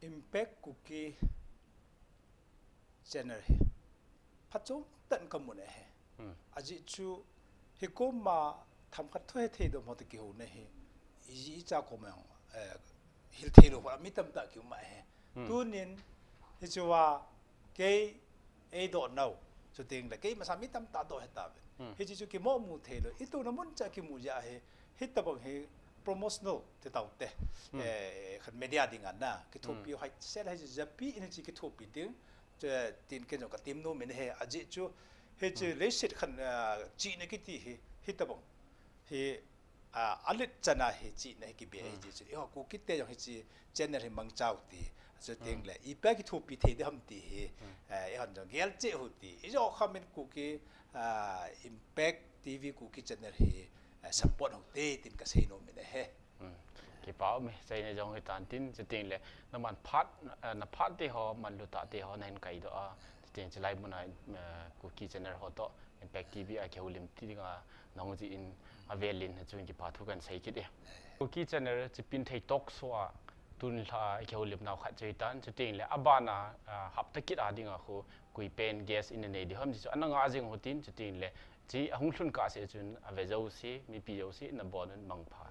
impact cookie channel he phachom tan kam mun he aji chu he ko ma tham khat thoi the do mo te ki ho ne he i cha ko ma hil the lo mi tam ta ki ma he tu nin he chu wa ke e do no chu ting da ke ma sa mi tam ta do he ta he chi chu ki mo mu the lo i tu na mun cha ki mu ja he hit ta bang he promotional te tau te khan media ding an na ki thopi hai sel hai japi in chi ki thopi ding te tin ke no ka tim no men he aji chu he che le sit khan chi ne ki ti he hit ta bang he alit chana he chi ne ki be he chi ho ku ki te yo he chi channel he mang chau ti so ting le I pa ki thopi the de ham ti he e han jong gel che hu ti I jo comment ku ki impact TV ku ki channel he support ho te tin ka sei no me he ki pao me sei ne jong he tan tin chu ting le na man phat na phat te ho man lu ta te ho nen kai do a tin chlai mun ai ku ki channel ho to impact TV a ke hulim ti nga nong ji in avelin chu ki pa thu kan sei ki de ku ki channel chi pin thei tok so a tun la ke hulim naw kha chei tan chu ting le abana hap ta kit a dinga khu kui pen gas in ne di hom ji ananga jing ho tin chu ting le chi ahung thun ka se chun ave zo si mi pi zo si na bon mang pha